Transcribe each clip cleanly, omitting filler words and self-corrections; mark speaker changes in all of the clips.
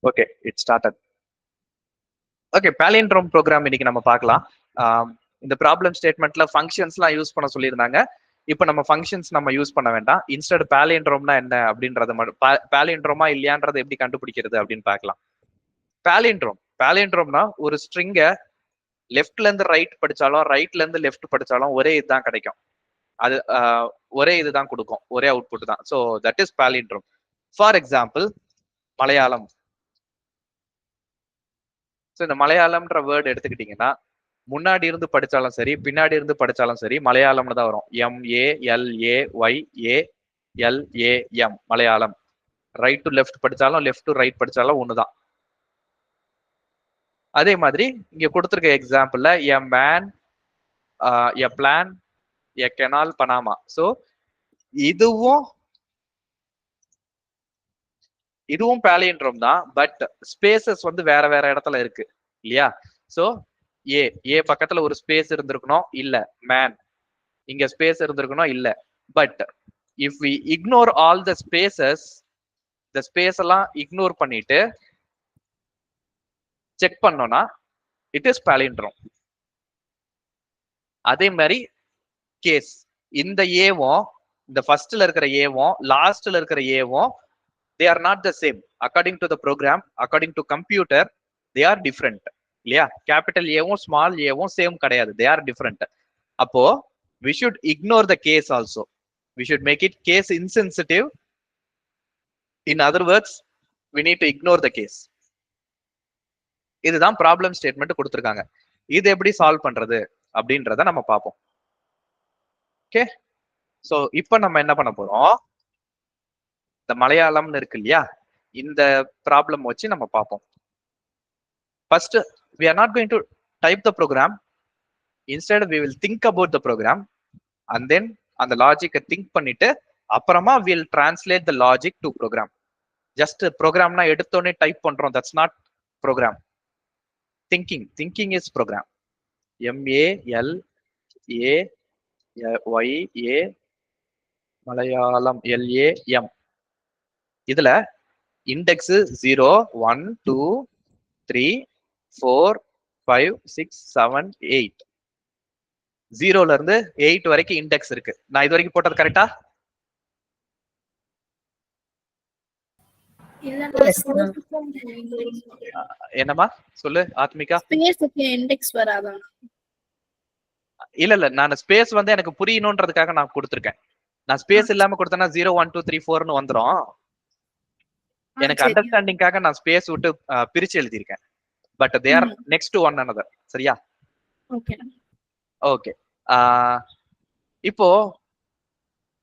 Speaker 1: Okay, it started. Okay, palindrome program இன்னைக்கு நம்ம பார்க்கலாம். இந்த ப்ராப்ளம் ஸ்டேட்மெண்ட்ல ஃபங்க்ஷன்ஸ்லாம் யூஸ் பண்ண சொல்லியிருந்தாங்க. இப்போ நம்ம ஃபங்க்ஷன்ஸ் நம்ம யூஸ் பண்ண வேண்டாம். இன்ஸ்டெட் பாலியண்ட்ரோம்னா என்ன அப்படின்றத மட்டும், பாலியண்ட்ரோமா இல்லையான்றதை எப்படி கண்டுபிடிக்கிறது அப்படின்னு பார்க்கலாம். பாலியண்ட்ரோம்னா ஒரு ஸ்ட்ரிங்கை லெஃப்ட்ல இருந்து ரைட் படிச்சாலும் ரைட்ல இருந்து லெஃப்ட் படிச்சாலும் ஒரே இதுதான் கிடைக்கும். அது ஒரே இதுதான் கொடுக்கும், ஒரே அவுட்புட் தான். So that is palindrome. For example Malayalam. So இந்த மலையாளம்ன்ற வேர்டு எடுத்துக்கிட்டீங்கன்னா முன்னாடி இருந்து படிச்சாலும் சரி பின்னாடி இருந்து படிச்சாலும் சரி மலையாளம்னு தான் வரும். MALAYALAM Malayalam. Right to left படிச்சாலும் லெஃப்ட் டு ரைட் படிச்சாலும் ஒண்ணுதான். அதே மாதிரி இங்க கொடுத்துருக்க எக்ஸாம்பிள்ல a man, a plan, a canal, Panama. So இதுவும் பாலியண்ட்ரோம் தான், பட் ஸ்பேசஸ் வந்து வேற வேற இடத்துல இருக்கு இல்லையா? ஸோ ஏ பக்கத்துல ஒரு ஸ்பேஸ் இருந்திருக்கணும், இல்ல. மேன் இங்க ஸ்பேஸ் இருந்திருக்கணும், இல்ல. But if we ignore all the spaces, இந்த ஸ்பேஸ் எல்லாம் இக்னோர் பண்ணிட்டு செக் பண்ணோம்னா இட் இஸ் பாலியண்ட்ரோம். அதே மாதிரி கேஸ், இந்த ஏவும் இந்த ஃபர்ஸ்ட்ல இருக்கிற ஏவும் லாஸ்ட்ல இருக்கிற ஏவும் they are not the same according to the program, according to computer they are different இல்லையா? கேபிட்டல் ஏவும் ஸ்மால் ஏவும் சேம் கிடையாது, they are different. அப்போ we should ignore the case also, we should make it case insensitive. In other words, we need to ignore the case. இதுதான் problem statement கொடுத்துருக்காங்க. இது எப்படி solve பண்றது அப்படின்றத நம்ம பார்ப்போம். ஓகே, சோ இப்போ நம்ம என்ன பண்ண போறோம், இந்த மலையாளம்னு இருக்கு இல்லையா, இந்த ப்ராப்ளம் வச்சு நம்ம பார்ப்போம். First we are not going to type the program, instead we will think about the program and then அந்த லாஜிக்கை திங்க் பண்ணிட்டு அப்புறமா we'll translate the logic to program. Just ப்ரோக்ராம்னா எடுத்தோடனே டைப் பண்றோம், that's not program. thinking is program. MALAYA Malayalam LAM. இதுல index 0 1 2 3 4 5 6 7 8, 0ல இருந்து 8 வரைக்கும் இண்டெக்ஸ் இருக்கு. நான் இது வரைக்கும் போட்டது கரெக்டா? என்னமா சொல்லு ஆத்மிகா? இல்ல நான் ஸ்பேஸ் வந்து எனக்கு புரியணும்ன்றதுக்காக நான் கொடுத்துருக்கேன். நான் ஸ்பேஸ் இல்லாம கொடுத்தேன்னா 0 1 2 3 4ன்னு வந்துரும். எனக்கு அண்டர்ஸ்டாண்டிங்காக நான் ஸ்பேஸ் விட்டு பிரிச்சு எழுதியிருக்கேன். But they are next to one another. சரியா? ஓகே. இப்போ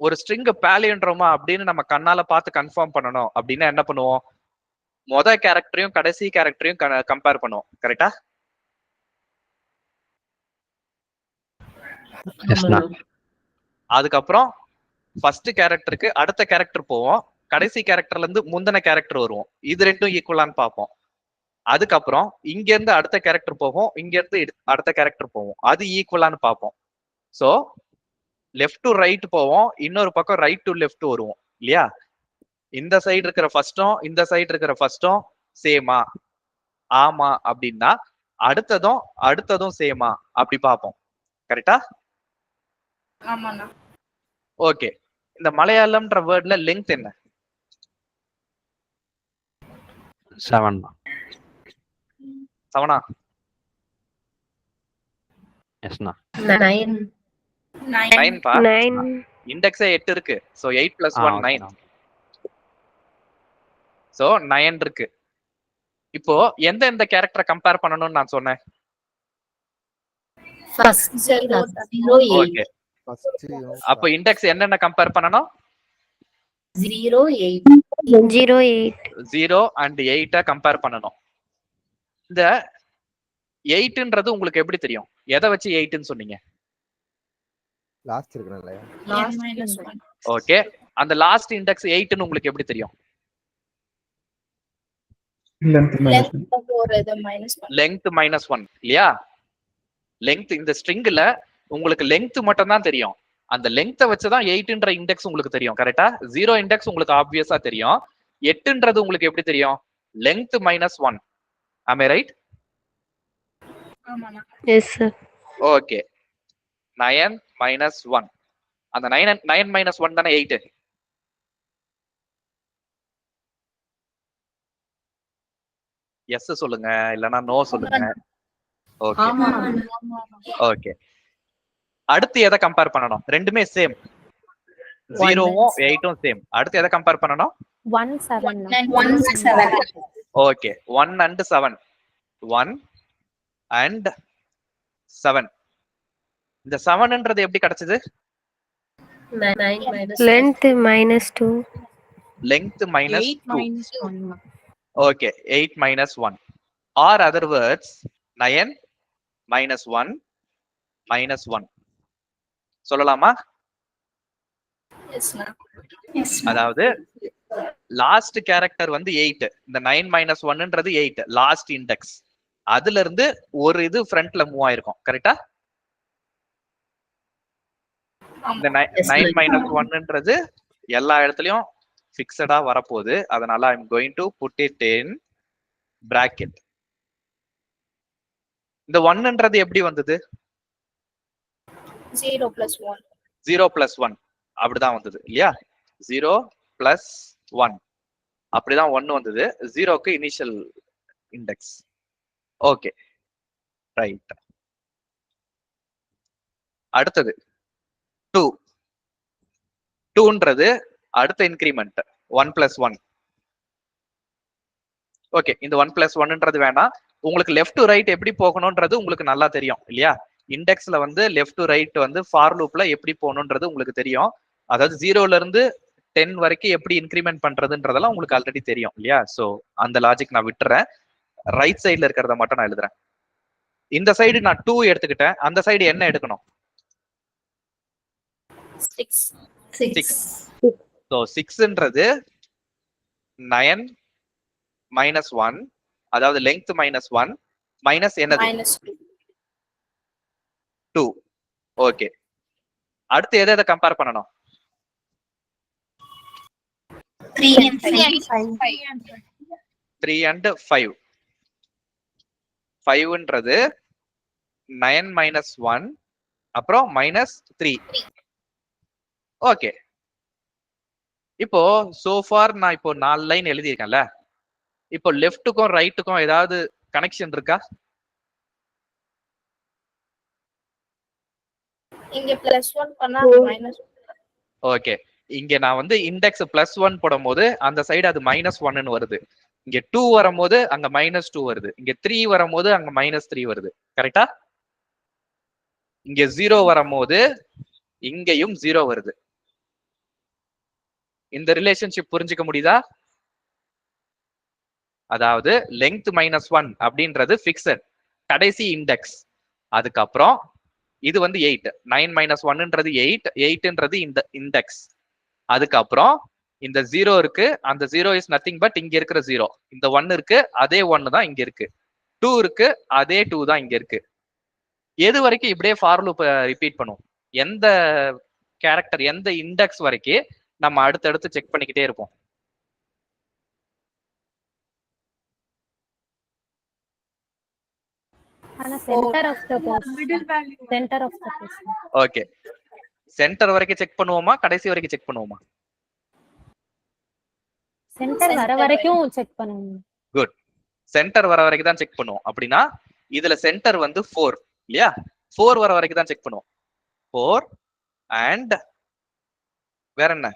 Speaker 1: ஒரு ஸ்ட்ரிங் பாலியண்ட்ரோமா அப்படின்னு நம்ம கண்ணால பார்த்து கன்ஃபார்ம் பண்ணணும் அப்படின்னா என்ன பண்ணுவோம், மொதல் கேரக்டரையும் கடைசி கேரக்டரையும் கம்பேர் பண்ணுவோம். கரெக்டா? அதுக்கப்புறம் ஃபர்ஸ்ட் கேரக்டருக்கு அடுத்த கேரக்டர் போவோம், கடைசி கேரக்டர்ல இருந்து முந்தின கேரக்டர் வருவோம், இது ரெண்டும் ஈக்குவலான்னு பார்ப்போம். அதுக்கப்புறம் இங்க இருந்து அடுத்த கேரக்டர் போவோம், இங்க இருந்து அடுத்த கேரக்டர் போவோம், அது ஈக்குவலான்னு பார்ப்போம். சோ லெஃப்ட் டு ரைட் போவோம், இன்னொரு பக்கம் ரைட் டு லெஃப்ட் வருவோம் இல்லையா? இந்த சைடு இருக்கிற ஃபர்ஸ்டும் இந்த சைடு இருக்கிற ஃபர்ஸ்டும் சேமா? ஆமா அப்படின்னா அடுத்ததும் சேமா அப்படி பார்ப்போம். கரெக்டா? ஓகே. இந்த மலையாளம்ன்ற வேர்ட்ல லெங்த் என்ன?
Speaker 2: 7.
Speaker 1: 7ஆ?
Speaker 2: எஸ்னா
Speaker 1: 9 பா. 9 இண்டெக்ஸே 8 இருக்கு. சோ 8 + 1 9. சோ 9 இருக்கு. இப்போ எந்த கேரக்டரை கம்பேர் பண்ணணும்னு நான் சொன்னேன்?
Speaker 3: First 0
Speaker 1: okay. அப்ப இண்டெக்ஸ் என்னென்ன கம்பேர் பண்ணனும்?
Speaker 3: 0 8
Speaker 1: 0 and 8 கம்பேர் பண்ணனும். இந்த 8ன்றது உங்களுக்கு எப்படி தெரியும்? எதை வச்சு 8ன்னு சொன்னீங்க?
Speaker 4: லாஸ்ட் இருக்குறல.
Speaker 1: ஓகே. அந்த லாஸ்ட் இண்டெக்ஸ் 8ன்னு உங்களுக்கு எப்படி தெரியும்? லெங்த் -1 இல்லையா? லெங்த் இந்த ஸ்ட்ரிங்ல உங்களுக்கு லெங்த் மட்டும் தான் தெரியும். அந்த லெங்த்தை வச்சுதான் 8ன்ற இண்டெக்ஸ் உங்களுக்கு தெரியும். கரெக்டா? 0 இண்டெக்ஸ் உங்களுக்கு ஆப்வியஸா தெரியும். 8ன்றது உங்களுக்கு எப்படி தெரியும்? length minus 1. Am I right?
Speaker 5: Yes, sir.
Speaker 1: Okay. 9 minus 1. அந்த 9 minus 1 தானே 8. எஸ் சொல்லுங்க, இல்லனா நோ சொல்லுங்க. Okay okay. அடுத்து எதை கம்பேர் பண்ணணும்? ரெண்டுமே சேம். 0வும் 8ம் சேம். அடுத்து எதை கம்பேர் பண்ணணும்?
Speaker 5: 1, 7.
Speaker 3: 1, 7.
Speaker 1: ஓகே. 1 and 7. 1 and 7. இந்த 7ன்றது எப்படி கிடைச்சது?
Speaker 3: 9 minus
Speaker 5: Length minus 2.
Speaker 1: Length minus
Speaker 3: 8
Speaker 1: 2.
Speaker 3: minus 1.
Speaker 1: Okay, 8 minus 1. Or other words, 9 minus 1 minus 1. சொல்லலாமா?
Speaker 3: Yes, ma'am.
Speaker 1: அதாவது லாஸ்ட் கேரக்டர் வந்து 8. இந்த 9 minus 1ன்றது 8 லாஸ்ட் இண்டெக்ஸ். அதுல இருந்து ஒரு இது ஃப்ரண்ட்ல மூவ் ஆயிருக்கும். கரெக்டா? இந்த 9 minus 1ன்றது எல்லா இடத்துலயும் ஃபிக்ஸடா வரப்போகுது. அதனால I am going to put it in bracket. இந்த 1ன்றது எப்படி வந்தது?
Speaker 3: 0 plus 1.
Speaker 1: 0 plus 1 அப்படிதான் வந்தது இல்லையா? 0 plus 1 அப்படிதான் 1 வந்தது. 0க்கு இனிஷியல் இண்டெக்ஸ். Okay right. அடுத்தது 2. 2ன்றது அடுத்த இன்கிரிமெண்ட் 1 plus 1. ஓகே, இந்த 1 plus 1ன்றது வேணாம். உங்களுக்கு லெஃப்ட் டு ரைட் எப்படி போகணும்ன்றது உங்களுக்கு நல்லா தெரியும் இல்லையா? இண்டெக்ஸ்ல வந்து லெஃப்ட் டு ரைட் வந்து ஃபார் லூப்ல எப்படி போகணும்ன்றது உங்களுக்கு தெரியும். அதாவது 0ல இருந்து 10 வரைக்கும் எப்படி இன்கிரிமெண்ட் பண்றதுன்றதெல்லாம் உங்களுக்கு ஆல்ரெடி தெரியும் இல்லையா? சோ அந்த லாஜிக் நான் விட்டுறேன். ரைட் சைடுல இருக்கிறத மட்டும் நான் எழுதுறேன். இந்த சைடு நான் 2 எடுத்துக்கிட்டேன். அந்த சைடு என்ன எடுக்கணும்?
Speaker 3: 6.
Speaker 1: ஸோ 6ன்றது 9 minus 1, அதாவது லெங்த் minus 1 மைனஸ் என்னது?
Speaker 3: Minus 2.
Speaker 1: 2. ஓகே. அடுத்து எதை கம்பேர் பண்ணணும்?
Speaker 3: 3 and 5.
Speaker 1: 3 and 5. 5ன்றது 9 minus 1 அப்புறம் minus 3. ஓகே. இப்போ சோஃபார் நான் இப்போ 4 லைன் எழுதியிருக்கேன்ல. இப்போ லெஃப்ட்டுக்கும் ரைட்டுக்கும் ஏதாவது கனெக்ஷன் இருக்கா?
Speaker 3: இங்க plus 1 பண்ணா minus 1.
Speaker 1: ஓகே. இங்க நான் வந்து இண்டெக்ஸ் +1 போடும்போது அந்த சைடு அது -1ன்னு வருது. இங்க 2 வரும்போது அங்க -2 வருது. இங்க 3 வரும்போது அங்க -3 வருது. கரெக்டா? இங்க 0 வரும்போது இங்கேயும் 0 வருது. இந்த ரிலேஷன்ஷிப் புரிஞ்சுக்க முடியுதா? அதாவது லெங்த் -1 அப்படின்றது ஃபிக்ஸட் கடைசி இண்டெக்ஸ். அதுக்கப்புறம் இது வந்து 8. 9 minus 1ன்றது 8. 8ன்றது இந்த இண்டெக்ஸ். அதுக்கப்புறம் இந்த 0 இருக்கு. அந்த 0 இஸ் நத்திங் பட் இங்க இருக்கிற 0. இந்த 1 இருக்கு, அதே 1 தான் இங்க இருக்கு. 2 இருக்கு, அதே 2 தான் இங்க இருக்கு. எது வரைக்கும் இப்படியே ஃபார் லூப் ரிப்பீட் பண்ணுவோம்? எந்த கேரக்டர் எந்த இண்டெக்ஸ் வரைக்கும் நம்ம அடுத்தடுத்து செக் பண்ணிக்கிட்டே இருப்போம்.
Speaker 5: Center of the person. Center of the person.
Speaker 1: Okay. Centre வரைக்கும் செக் பண்ணுவோமா, கடைசி வரைக்கும் செக் பண்ணுவோமா?
Speaker 5: சென்டர் வர வரைக்கும் செக் பண்ணுங்க.
Speaker 1: குட். சென்டர் வர வரைக்கும் தான் செக் பண்ணுவோம். அப்படின்னா இதுல சென்டர் வந்து 4 இல்லையா? 4 வர வரைக்கும் தான் செக் பண்ணுவோம். 4 அண்ட் வேற என்ன?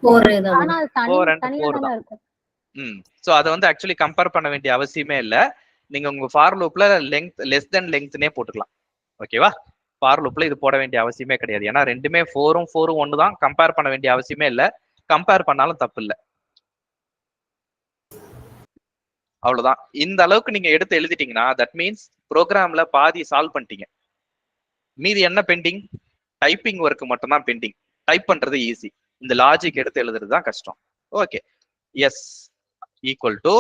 Speaker 3: 4 தான்.
Speaker 5: ஆனா அது
Speaker 1: 4 and
Speaker 5: தனியா
Speaker 1: 4
Speaker 5: தான
Speaker 1: தான்.
Speaker 5: இருக்கு.
Speaker 1: சோ அதை வந்து ஆக்சுவலி கம்பேர் பண்ண வேண்டிய அவசியமே இல்ல. நீங்க உங்க ஃபார் லூப்ல லெங்த் லெஸ் தென் லெங்த்னே போட்டுக்கலாம். ஓகேவா? ஃபார் லூப்ல இது போட வேண்டிய அவசியமே கிடையாது. ஏன்னா ரெண்டுமே 4ம் 4ம் 1 தான். கம்பேர் பண்ண வேண்டிய அவசியமே இல்ல. கம்பேர் பண்ணாலும் தப்பு இல்ல. அவ்வளவுதான். இந்த அளவுக்கு நீங்க எடுத்து எழுதிட்டீங்கன்னா தட் மீன்ஸ் ப்ரோக்ராம்ல பாதி சால்வ் பண்ணிட்டீங்க. மீதி என்ன பெண்டிங்? டைப்பிங் ஒர்க் மட்டும் தான் பெண்டிங். டைப் பண்றது ஈஸி. இந்த லாஜிக் எடுத்து எழுதுறது தான் கஷ்டம். Okay. S equal to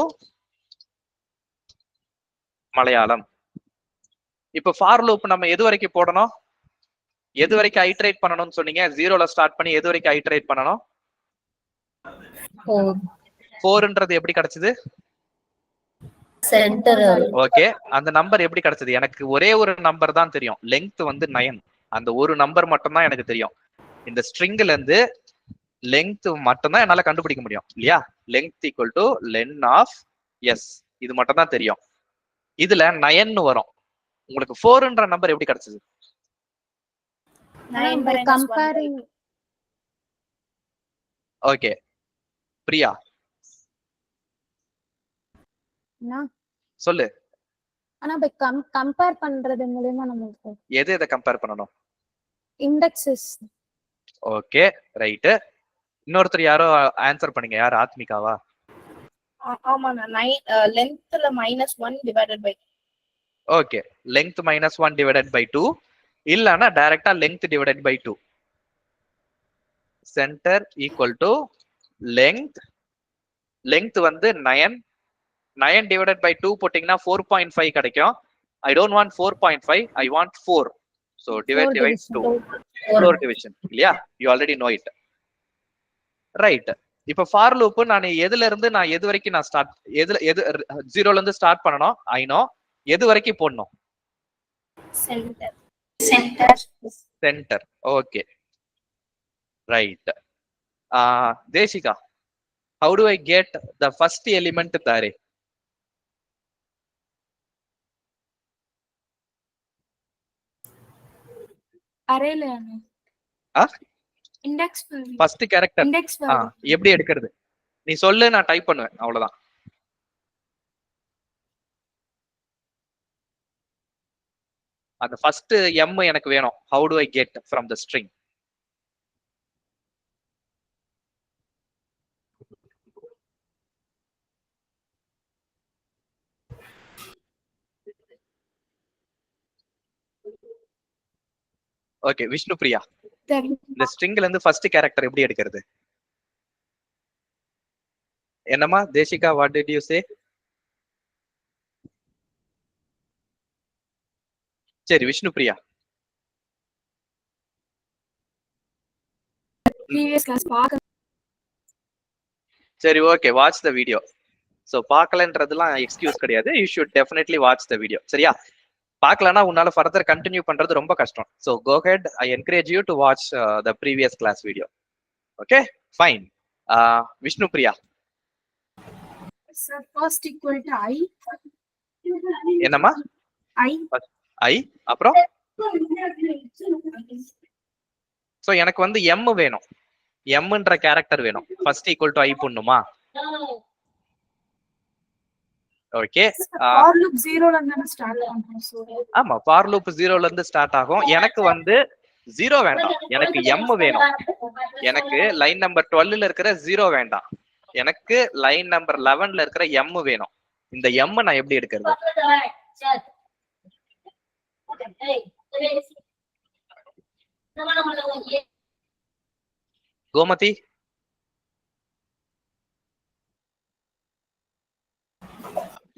Speaker 1: Malayalam. இப்ப ஃபார் லூப் நம்ம எது வரைக்கும் போடணும்? எது வரைக்கும் ஐட்ரேட் பண்ணணும்னு சொன்னீங்க? 0ல ஸ்டார்ட் பண்ணி எது வரைக்கும் ஐட்ரேட் பண்ணணும்?
Speaker 3: 4
Speaker 1: 4ன்றது எப்படி கிடைச்சது?
Speaker 3: சென்டர்
Speaker 1: ஓகே, அந்த நம்பர் எப்படி கிடைச்சது? எனக்கு ஒரே ஒரு நம்பர் தான் தெரியும், லெங்த் வந்து 9. அந்த ஒரு நம்பர் மட்டும் தான் எனக்கு தெரியும். இந்த ஸ்ட்ரிங்ல இருந்து லெங்த் மட்டும் தான் என்னால கண்டுபிடிக்க முடியும் இல்லையா? Length equal to len of S, இது மட்டும் தான் தெரியும். இதுல 9 வரும். உங்களுக்கு 4ன்ற நம்பர் எப்படி கிடைச்சது?
Speaker 3: 9
Speaker 5: by
Speaker 3: minus
Speaker 5: comparing.
Speaker 1: Okay Priya
Speaker 5: அண்ணா,
Speaker 1: சொல்லு.
Speaker 5: ஆனா by compare பண்றது மூலமா நமக்கு
Speaker 1: எது எதை கம்பேர் பண்ணணும்?
Speaker 5: indexes.
Speaker 1: Okay right. இன்னொருத்தர் யாரோ ஆன்சர் பண்ணீங்க, யார்? ஆத்மிகாவா?
Speaker 3: ஆமா 9 லென்த்ல -1 divided by
Speaker 1: okay, length -1 divided by 2 இல்லனா டைரக்டா length divided by 2. Center equal to length வந்து 9 டிவைடட் பை 2 போட்டீங்கன்னா 4.5 கிடைக்கும். I don't want 4.5, I want 4. So divide 2, 4 division இல்லையா? You already know it. Right. இப்ப ஃபார் லூப் நான் எதுல இருந்து நான் எது வரைக்கும் நான் ஸ்டார்ட், எது 0ல இருந்து ஸ்டார்ட் பண்ணனும்? I know. எது வரைக்கும் போடணும்? Center. Okay right. Desika, how do I get the first element in the array?
Speaker 6: அரேல இண்டெக்ஸ்
Speaker 1: ஃபர்ஸ்ட் கேரக்டர்
Speaker 6: இண்டெக்ஸ்
Speaker 1: எப்படி எடுக்கிறது? நீ சொல்லு, நான் டைப் பண்ணுவேன், அவ்வளவுதான். அந்த ஃபர்ஸ்ட் m எனக்கு வேணும். how do I get from the string? Okay Vishnu Priya, இந்த ஸ்ட்ரிங்ல இருந்து ஃபர்ஸ்ட் கேரக்டர் எப்படி எடுக்கிறது? என்னமா Desika, what did you say? சரி விஷ்ணு பிரியா.
Speaker 6: ப்ரீவியஸ் கிளாஸ் பார்க்க.
Speaker 1: சரி okay, watch the video. So பார்க்கலன்றதுலாம் எக்ஸ்கியூஸ் கிடையாது. You should definitely watch the video. சரியா? பார்க்கலனா உன்னால ஃபர்தர் கண்டினியூ பண்றது ரொம்ப கஷ்டம். So go ahead, I encourage you to watch the previous class video. Okay fine. Vishnu Priya,
Speaker 6: sir first equal to ஐ.
Speaker 1: என்னம்மா? ஐ அப்புறம் சோ எனக்கு வந்து m வேணும், mன்ற கேரக்டர் வேணும். ஃபர்ஸ்ட் ஈக்குவல் டு ஐ போடணுமா? ஓகே,
Speaker 6: ஃபார் லூப் 0ல இருந்து ஸ்டார்ட் பண்றோம். சோ
Speaker 1: ஆமா, ஃபார் லூப் 0ல இருந்து ஸ்டார்ட் ஆகும். எனக்கு வந்து 0 வேண்டாம், எனக்கு m வேணும். எனக்கு லைன் நம்பர் 12ல இருக்கிற 0 வேண்டாம், எனக்கு லைன் நம்பர் 11ல இருக்கிற m வேணும். இந்த m நான் எப்படி எடுக்கிறது? கோமதி,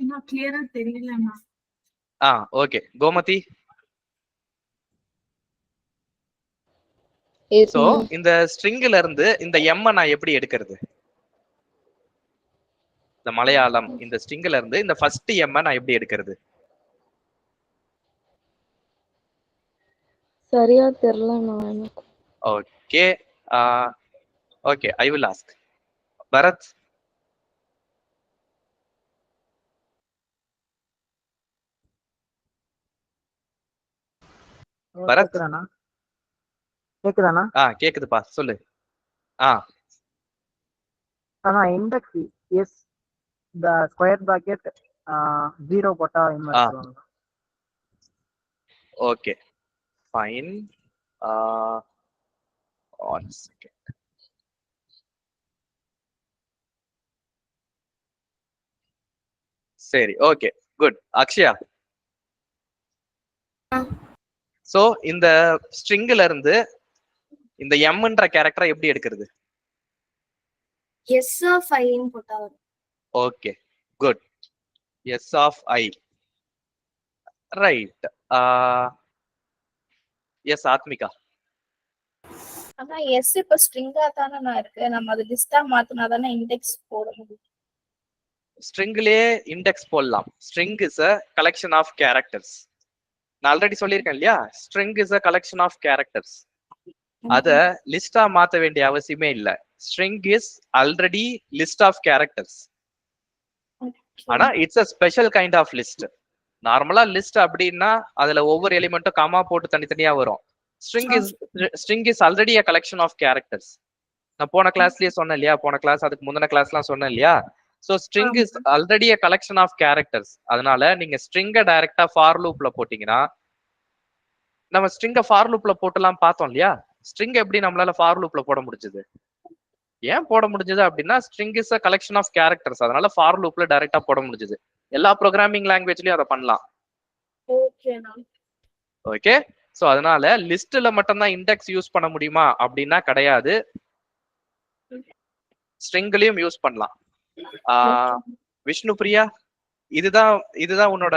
Speaker 6: இன்னும் கிளியரா தெரியலண்ணா.
Speaker 1: ஓகே கோமதி. சோ இந்த ஸ்ட்ரிங்ல இருந்து இந்த m நான் எப்படி எடுக்கிறது? இந்த மலையாளம் இந்த ஸ்ட்ரிங்ல இருந்து இந்த ஃபர்ஸ்ட் m நான் எப்படி எடுக்கிறது?
Speaker 7: சரியா தெரியல எனக்கு.
Speaker 1: Okay okay, I will ask Bharath. Bharath,
Speaker 8: கேக்குதாண்ணா?
Speaker 1: கேக்குதுப்பா, சொல்லு.
Speaker 8: ஆனா index s the square bracket 0 போட்டா
Speaker 1: ஓகே ஃபைன். One second. சரி ஓகே குட். அக்ஷயா, சோ இந்த ஸ்ட்ரிங்ல இருந்து இந்த mன்ற கேரக்டரை எப்படி எடுக்கிறது?
Speaker 3: s of I ன்னு போட்டா வரும்.
Speaker 1: Okay good. s of I. Right. Yes Athmika.
Speaker 3: ஆனா எஸ் இப்ப ஸ்ட்ரிங்கா தானே நான் இருக்கு, நம்ம அது லிஸ்டா மாத்தினா தானே இண்டெக்ஸ் போட முடியும்.
Speaker 1: ஸ்ட்ரிங்லயே இண்டெக்ஸ் போடலாம். String is a collection of characters. நான் ஆல்ரெடி சொல்லியிருக்கேன் இல்லையா, string is a collection of characters. அத லிஸ்டா மாத்த வேண்டிய அவசியமே இல்ல. String is already list of characters. ஆனா it's a special kind of list. நார்மலா லிஸ்ட் அப்படின்னா அதுல ஒவ்வொரு எலிமெண்ட்டும் காமா போட்டு தனித்தனியா வரும். String is already a collection of characters. நான் போன கிளாஸ்லயே சொன்னேன் இல்லையா, போன கிளாஸ் அதுக்கு முந்தின கிளாஸ்லாம் சொன்னேன் இல்லையா. So string is already a collection of characters. அதனால நீங்க ஸ்ட்ரிங்கை டைரக்டா ஃபார் லூப்ல போட்டீங்கன்னா, நம்ம ஸ்ட்ரிங்கை ஃபார் லூப்ல போட்டுலாம் பார்த்தோம் இல்லையா. ஸ்ட்ரிங் எப்படி நம்மளால ஃபார் லூப்ல போட முடிஞ்சது, ஏன் போட முடிஞ்சது அப்படின்னா string is a collection of characters. அதனால ஃபார் லூப்ல டைரக்டா போட முடிஞ்சது. எல்லா ப்ரோக்ராமிங் லாங்குவேஜ்லயும் அதை பண்ணலாம். ஓகே. சோ அதனால லிஸ்ட்ல மட்டும் தான் இண்டெக்ஸ் யூஸ் பண்ண முடியுமா அப்படின்னா கிடையாது, ஸ்ட்ரிங்லயும் யூஸ் பண்ணலாம். விஷ்ணு பிரியா, இதுதான் உன்னோட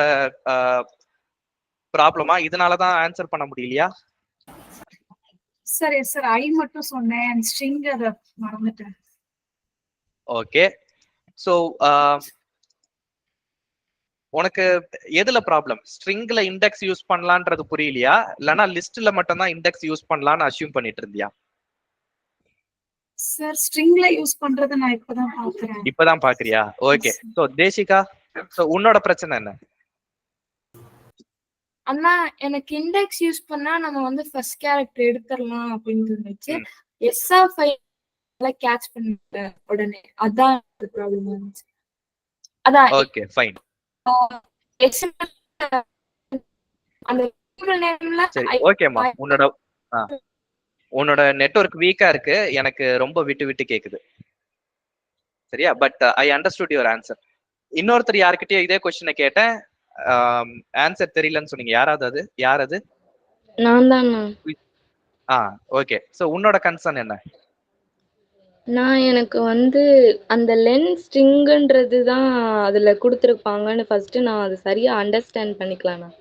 Speaker 1: ப்ராப்ளமா? இதனாலதான் ஆன்சர் பண்ண முடியலையா?
Speaker 6: சார் எஸ் சார், ஐ மட்டும் சொன்னேன், ஸ்ட்ரிங் அத மறந்துட்டேன்.
Speaker 1: ஓகே. சோ உனக்கு எதுல ப்ராப்ளம்? ஸ்ட்ரிங்ல இண்டெக்ஸ் யூஸ் பண்ணலான்றது புரியலையா, இல்லனா லிஸ்ட்ல மட்டும் தான் இண்டெக்ஸ் யூஸ் பண்ணலாம்னு அஸ்யூம் பண்ணிட்டு இருந்தியா?
Speaker 6: சார் ஸ்ட்ரிங்ல யூஸ் பண்றத நான்
Speaker 1: இப்பதான் பாக்குறியா? ஓகே. சோ தேசிகா, சோ உன்னோட பிரச்சனை என்ன?
Speaker 5: அண்ணா எனக்கு இண்டெக்ஸ் யூஸ் பண்ணா நம்ம வந்து ஃபர்ஸ்ட் கேரக்டர் எடுத்துடலாம் அப்படின்னு இருந்துச்சு. எஸ் ஆஃப் ஐ கேட்ச் பண்ணிட்டேன் உடனே, அதான் ப்ராப்ளம் இருந்துச்சு. அதான்
Speaker 1: ஓகே ஃபைன்.
Speaker 5: அந்த நேம்ல
Speaker 1: சரி ஓகேமா. உன்னோட நெட்வொர்க் வீக்கா இருக்கு, எனக்கு ரொம்ப விட்டு விட்டு கேக்குது. சரியா? But I understood your answer. இன்னொருத்தர் யார்கிட்டயோ இதே கொஸ்டினை கேட்டேன், ஆன்சர் தெரியலன்னு சொன்னீங்க. யார் அது?
Speaker 7: நான் தான்.
Speaker 1: ஓகே. சோ உன்னோட கன்சர்ன் என்ன?
Speaker 7: எனக்கு வந்து அந்த லென் ஸ்ட்ரிங்ன்றது தான் அதுல கொடுத்துருப்பாங்கன்னு ஃபர்ஸ்ட் நான் அது சரியா அண்டர்ஸ்டாண்ட் பண்ணிக்கலாம்.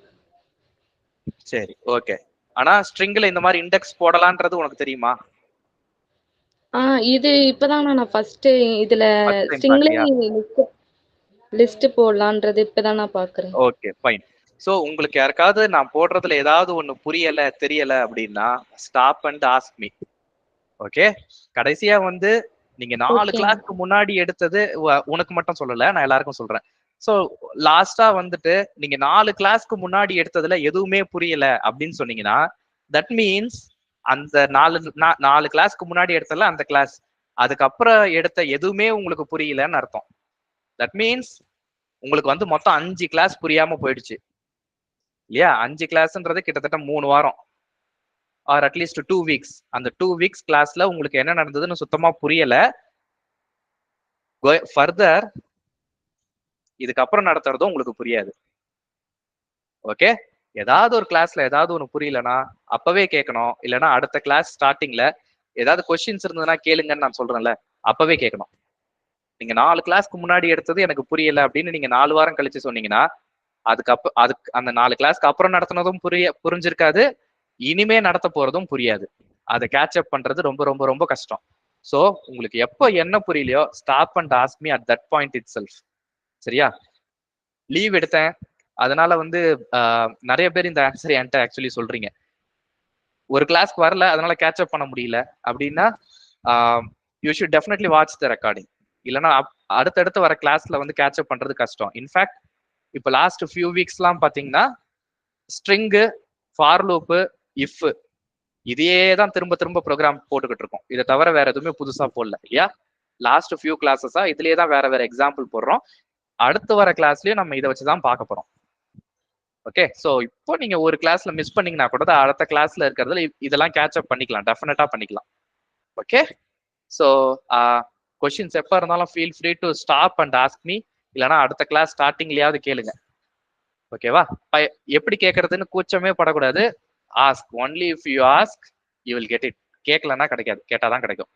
Speaker 1: சரி ஓகே. ஆனா ஸ்ட்ரிங்ல இந்த மாதிரி இண்டெக்ஸ் போடலான்றது உனக்கு தெரியுமா?
Speaker 7: இது இப்பதான் நான் ஃபர்ஸ்ட் இதுல ஸ்ட்ரிங்ல லிஸ்ட் போடலான்றது இப்பதான் நான் பாக்குறேன்.
Speaker 1: Okay fine. சோ உங்களுக்கு யாருக்காவது நான் போடுறதுல ஏதாவது ஒண்ணு புரியல தெரியல அப்படின்னா stop and ask me. Okay. கடைசியா வந்து நீங்க 4 கிளாஸ்க்கு முன்னாடி எடுத்தது உனக்கு மட்டும் சொல்லல, நான் எல்லாருக்கும் சொல்றேன். சோ லாஸ்டா வந்துட்டு நீங்க 4 கிளாஸ்க்கு முன்னாடி எடுத்ததுல எதுவுமே புரியல அப்படின்னு சொன்னீங்கன்னா, தட் மீன்ஸ் அந்த 4 கிளாஸ்க்கு முன்னாடி எடுத்தல அந்த கிளாஸ், அதுக்கப்புறம் எடுத்த எதுவுமே உங்களுக்கு புரியலன்னு அர்த்தம். தட் மீன்ஸ் உங்களுக்கு வந்து மொத்தம் 5 கிளாஸ் புரியாம போயிடுச்சு இல்லையா? 5 கிளாஸ்ன்றது கிட்டத்தட்ட 3 வாரம் ஆர் அட்லீஸ்ட் 2 வீக்ஸ். அந்த 2 வீக்ஸ் கிளாஸ்ல உங்களுக்கு என்ன நடந்ததுன்னு சுத்தமா புரியல. ஃபர்தர் இதுக்கப்புறம் நடத்துறதும் உங்களுக்கு புரியாது. ஓகே. ஏதாவது ஒரு கிளாஸ்ல ஏதாவது ஒண்ணு புரியலன்னா அப்பவே கேட்கணும், இல்லைன்னா அடுத்த கிளாஸ் ஸ்டார்டிங்ல ஏதாவது கொஸ்டின்ஸ் இருந்ததுன்னா கேளுங்கன்னு நான் சொல்றேன்ல, அப்பவே கேட்கணும். நீங்க 4 கிளாஸ்க்கு முன்னாடி எடுத்தது எனக்கு புரியல அப்படின்னு நீங்க 4 வாரம் கழிச்சு சொன்னீங்கன்னா, அதுக்கு அந்த 4 கிளாஸ்க்கு அப்புறம் நடத்தினதும் புரிஞ்சிருக்காது, இனிமே நடத்த போறதும் புரியாது. அதை கேட்ச் அப் பண்றது ரொம்ப ரொம்ப ரொம்ப கஷ்டம். சோ உங்களுக்கு எப்போ என்ன புரியலையோ stop and ask me at that point itself. சரியா? லீவ் எடுத்தேன், அதனால வந்து நிறைய பேர் இந்த ஆன்சர் என்கிட்ட ஆக்சுவலி சொல்றீங்க. ஒரு கிளாஸ்க்கு வரல அதனால கேட்ச் அப் பண்ண முடியல அப்படின்னா you should definitely watch the recording. இல்லைன்னா அடுத்தடுத்து வர கிளாஸ்ல வந்து கேட்ச் அப் பண்றது கஷ்டம். இன்ஃபேக்ட் இப்போ லாஸ்ட் ஃபியூ வீக்ஸ்லாம் பாத்தீங்கன்னா ஸ்ட்ரிங்கு, ஃபார் லூப்பு, இஃப் இதையே தான் திரும்ப திரும்ப ப்ரோக்ராம் போட்டுக்கிட்டு இருக்கோம். இதை தவிர வேற எதுவுமே புதுசா போடல இல்லையா? லாஸ்ட் ஃபியூ கிளாஸஸா இதுலயே தான் வேற எக்ஸாம்பிள் போடுறோம். அடுத்து வர கிளாஸ்லயும் நம்ம இதை வச்சுதான் பார்க்க போறோம். ஓகே. சோ இப்போ நீங்க ஒரு கிளாஸ்ல மிஸ் பண்ணீங்கன்னா கூட அடுத்த கிளாஸ்ல இருக்கிறதுல இதெல்லாம் கேட்ச் அப் பண்ணிக்கலாம், டெஃபினட்டா பண்ணிக்கலாம். ஓகே. ஸோ கொஸ்டின்ஸ் எப்போ இருந்தாலும் feel free to stop and ask me, இல்லைன்னா அடுத்த கிளாஸ் ஸ்டார்டிங்லயாவது கேளுங்க. ஓகேவா? எப்படி கேட்கறதுன்னு கூச்சமே படக்கூடாது. Ask only if you ask you will get it. கேட்கலன்னா கிடைக்காது, கேட்டாதான் கிடைக்கும்.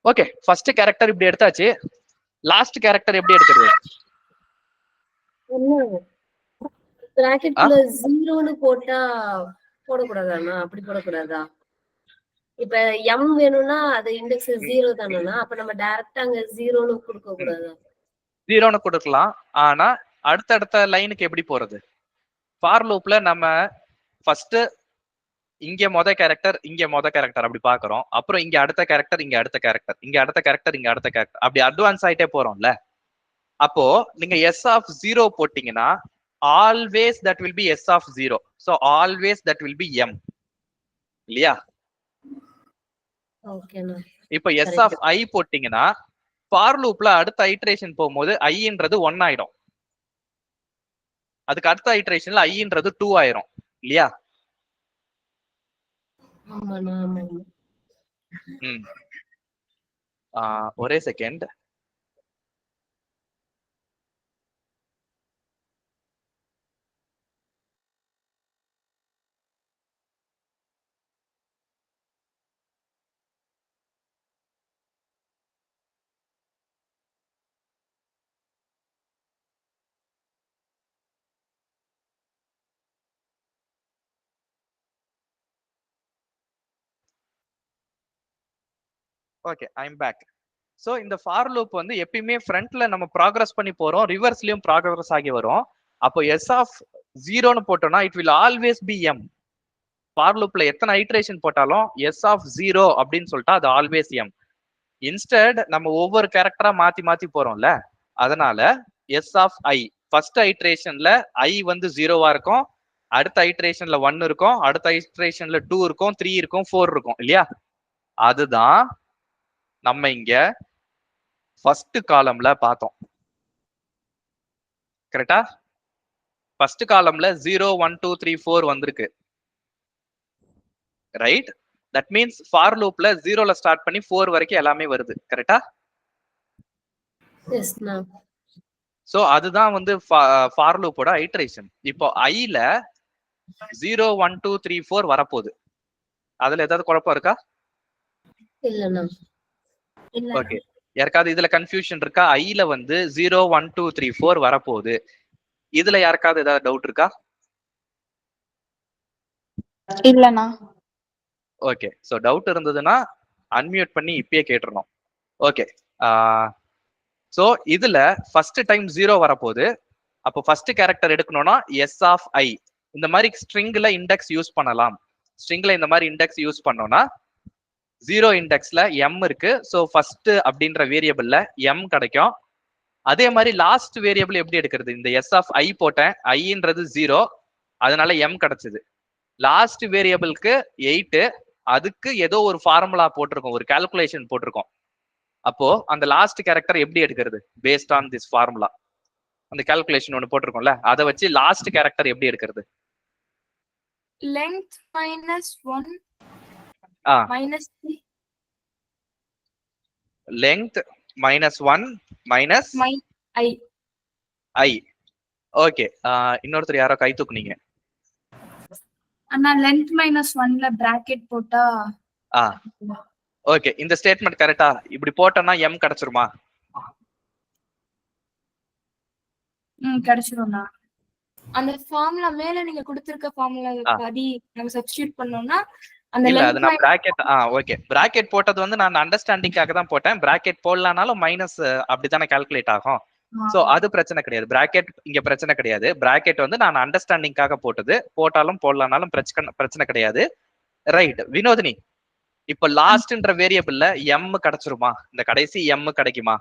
Speaker 1: ஓகே. ஃபர்ஸ்ட் கேரக்டர் இப்படி எடுத்தாச்சு. லாஸ்ட் கேரக்டர் எப்படி எடுக்கிறது?
Speaker 9: பிராக்கெட்ல 0ன்னு போட்டா போடக்கூடாதா? அப்படி போடக்கூடாதா? இப்ப எம் வேணும்னா அது இண்டெக்ஸ் 0 தானேண்ணா? அப்ப நம்ம டைரக்டா அங்க 0ன்னு கொடுக்க கூடாது.
Speaker 1: 0ன்னு கொடுக்கலாம். ஆனா அடுத்தடுத்த லைனுக்கு எப்படி போறது? ஃபார் லூப்ல நம்ம ஃபர்ஸ்ட் இங்க கேரக்டர் இங்க கேரக்டர் அப்படி பாக்குறோம். அப்புறம் இங்க அடுத்த கேரக்டர் இங்க அடுத்த கேரக்டர் இங்க அடுத்த கேரக்டர் இங்க அடுத்த கேரக்டர் அப்படி அட்வான்ஸ் ஆயிட்டே போறோம்ல. அப்போ நீங்க எஸ் ஆஃப் 0 போட்டீங்கன்னா always that will be S of 0. So always that will be M இல்லையா?
Speaker 9: ஓகேண்ணா.
Speaker 1: இப்போ எஸ் ஆஃப் ஐ போட்டீங்கன்னா ஃபார் லூப்ல அடுத்த ஐட்ரேஷன் போகும்போது ஐன்றது 1 ஆயிடும். அதுக்கு அடுத்த ஐட்ரேஷன்ல ஐன்றது 2 ஆயிரும் இல்லையா?
Speaker 9: ஆமாண்ணா ஆமாண்ணா.
Speaker 1: ஒரே second. Okay, I'm back. So இந்த ஃபார் லூப் வந்து எப்பயுமே ஃப்ரண்ட்ல நம்ம ப்ராக்ரஸ் பண்ணி போறோம், ரிவர்ஸ்லயும் ப்ராக்ரஸ் ஆகி வரும். அப்போ எஸ் ஆஃப் 0ன்னு போட்டோம்னா it will always be M. For லூப்ல எத்தனை ஐட்ரேஷன் போட்டாலும் எஸ் ஆஃப் 0 அப்படின்னு சொல்லிட்டா அது ஆல்வேஸ் எம். இன்ஸ்டெட் நம்ம ஒவ்வொரு கேரக்டரா மாத்தி மாத்தி போறோம்ல, அதனால எஸ் ஆஃப் ஐ ஃபர்ஸ்ட் ஐட்ரேஷன்ல ஐ வந்து 0வா இருக்கும், அடுத்த ஐட்ரேஷன்ல 1 இருக்கும், அடுத்த ஐட்ரேஷன்ல 2 இருக்கும், 3 இருக்கும், 4 இருக்கும் இல்லையா? அதுதான் நம்ம இங்க ஃபர்ஸ்ட் காலம்ல பார்த்தோம். கரெக்டா? ஃபர்ஸ்ட் காலம்ல 0 1 2 3 4 வந்திருக்கு, ரைட்? தட் மீன்ஸ் ஃபார் லூப்ல 0ல ஸ்டார்ட் பண்ணி 4 வரைக்கும் எல்லாமே வருது. கரெக்டா?
Speaker 9: எஸ்ண்ணா.
Speaker 1: சோ அதுதான் வந்து ஃபார் லூப்போட ஐட்ரேஷன். இப்போ ஐல 0 1 2 3 4 வரப்போகுது. அதுல ஏதாவது குழப்பம் இருக்கா?
Speaker 9: இல்லண்ணா.
Speaker 1: ஓகே, யாருக்காவது இதுல கன்ஃபியூஷன் இருக்கா? ஐல வந்து 0 1 2 3 4 வரப்போகுது. இதுல யாருக்காவது ஏதாவது டவுட் இருக்கா?
Speaker 3: இல்லண்ணா.
Speaker 1: ஓகே, சோ டவுட் இருந்ததுன்னா அன்மியூட் பண்ணி இப்பயே கேட்டுறணும். ஓகே, சோ இதுல ஃபர்ஸ்ட் டைம் 0 வரப்போகுது. அப்போ ஃபர்ஸ்ட் கேரக்டர் எடுக்கணும்னா எஸ் ஆஃப் ஐ. இந்த மாதிரி ஸ்ட்ரிங்ல இண்டெக்ஸ் யூஸ் பண்ணலாம். ஸ்ட்ரிங்ல இந்த மாதிரி இண்டெக்ஸ் யூஸ் பண்ணோம்னா 0 இண்டெக்ஸ்ல எம் இருக்கு, ஸோ ஃபர்ஸ்ட் அப்படின்ற வேரியபிள்ல எம் கிடைக்கும். அதே மாதிரி லாஸ்ட் வேரியபிள் எப்படி எடுக்கிறது? இந்த எஸ் ஆஃப் ஐ போட்டேன், ஐன்றது 0, அதனால எம் கிடைச்சது. லாஸ்ட் வேரியபிளுக்கு 8, அதுக்கு ஏதோ ஒரு ஃபார்முலா போட்டிருக்கோம், ஒரு கால்குலேஷன் போட்டிருக்கோம். அப்போ அந்த லாஸ்ட் கேரக்டர் எப்படி எடுக்கிறது? பேஸ்ட் ஆன் திஸ் ஃபார்முலா, அந்த கால்குலேஷன் ஒன்று போட்டிருக்கோம்ல, அதை வச்சு லாஸ்ட் கேரக்டர் எப்படி எடுக்கிறது?
Speaker 5: length minus 1 minus 3
Speaker 1: length minus 1 minus
Speaker 5: I.
Speaker 1: I. Okay, இன்னொருத்தர் யாரோ கை தூக்குனீங்க.
Speaker 6: அண்ணா length minus 1ல bracket போட்டா
Speaker 1: ஓகே, இந்த ஸ்டேட்மெண்ட் கரெக்டா? இப்படி போட்டோம்னா எம் கிடைச்சிருமா?
Speaker 6: கிடைச்சிரும்ண்ணா.
Speaker 5: அந்த ஃபார்முலா மேல நீங்க கொடுத்திருக்க ஃபார்முலா படி நம்ம சப்ஸ்டிட்யூட் பண்ணோம்னா அந்த
Speaker 1: இல்ல, அது நான் பிராக்கெட் ஓகே, பிராக்கெட் போட்டது வந்து நான் அண்டர்ஸ்டாண்டிங்காக தான் போட்டேன். பிராக்கெட் போடலனாலும் மைனஸ் அப்படித்தானே கால்குலேட் ஆகும். சோ அது பிரச்சனை கிடையாது. பிராக்கெட் இங்க பிரச்சனை கிடையாது. பிராக்கெட் வந்து நான் அண்டர்ஸ்டாண்டிங்காக போட்டது, போட்டாலும் போடலனாலும் பிரச்சனை கிடையாது. ரைட் வினோதினி, இப்ப லாஸ்ட்ன்ற வேரியபிள்ல எம் கிடைச்சிருமா? இந்த கடைசி எம் கிடைக்குமா?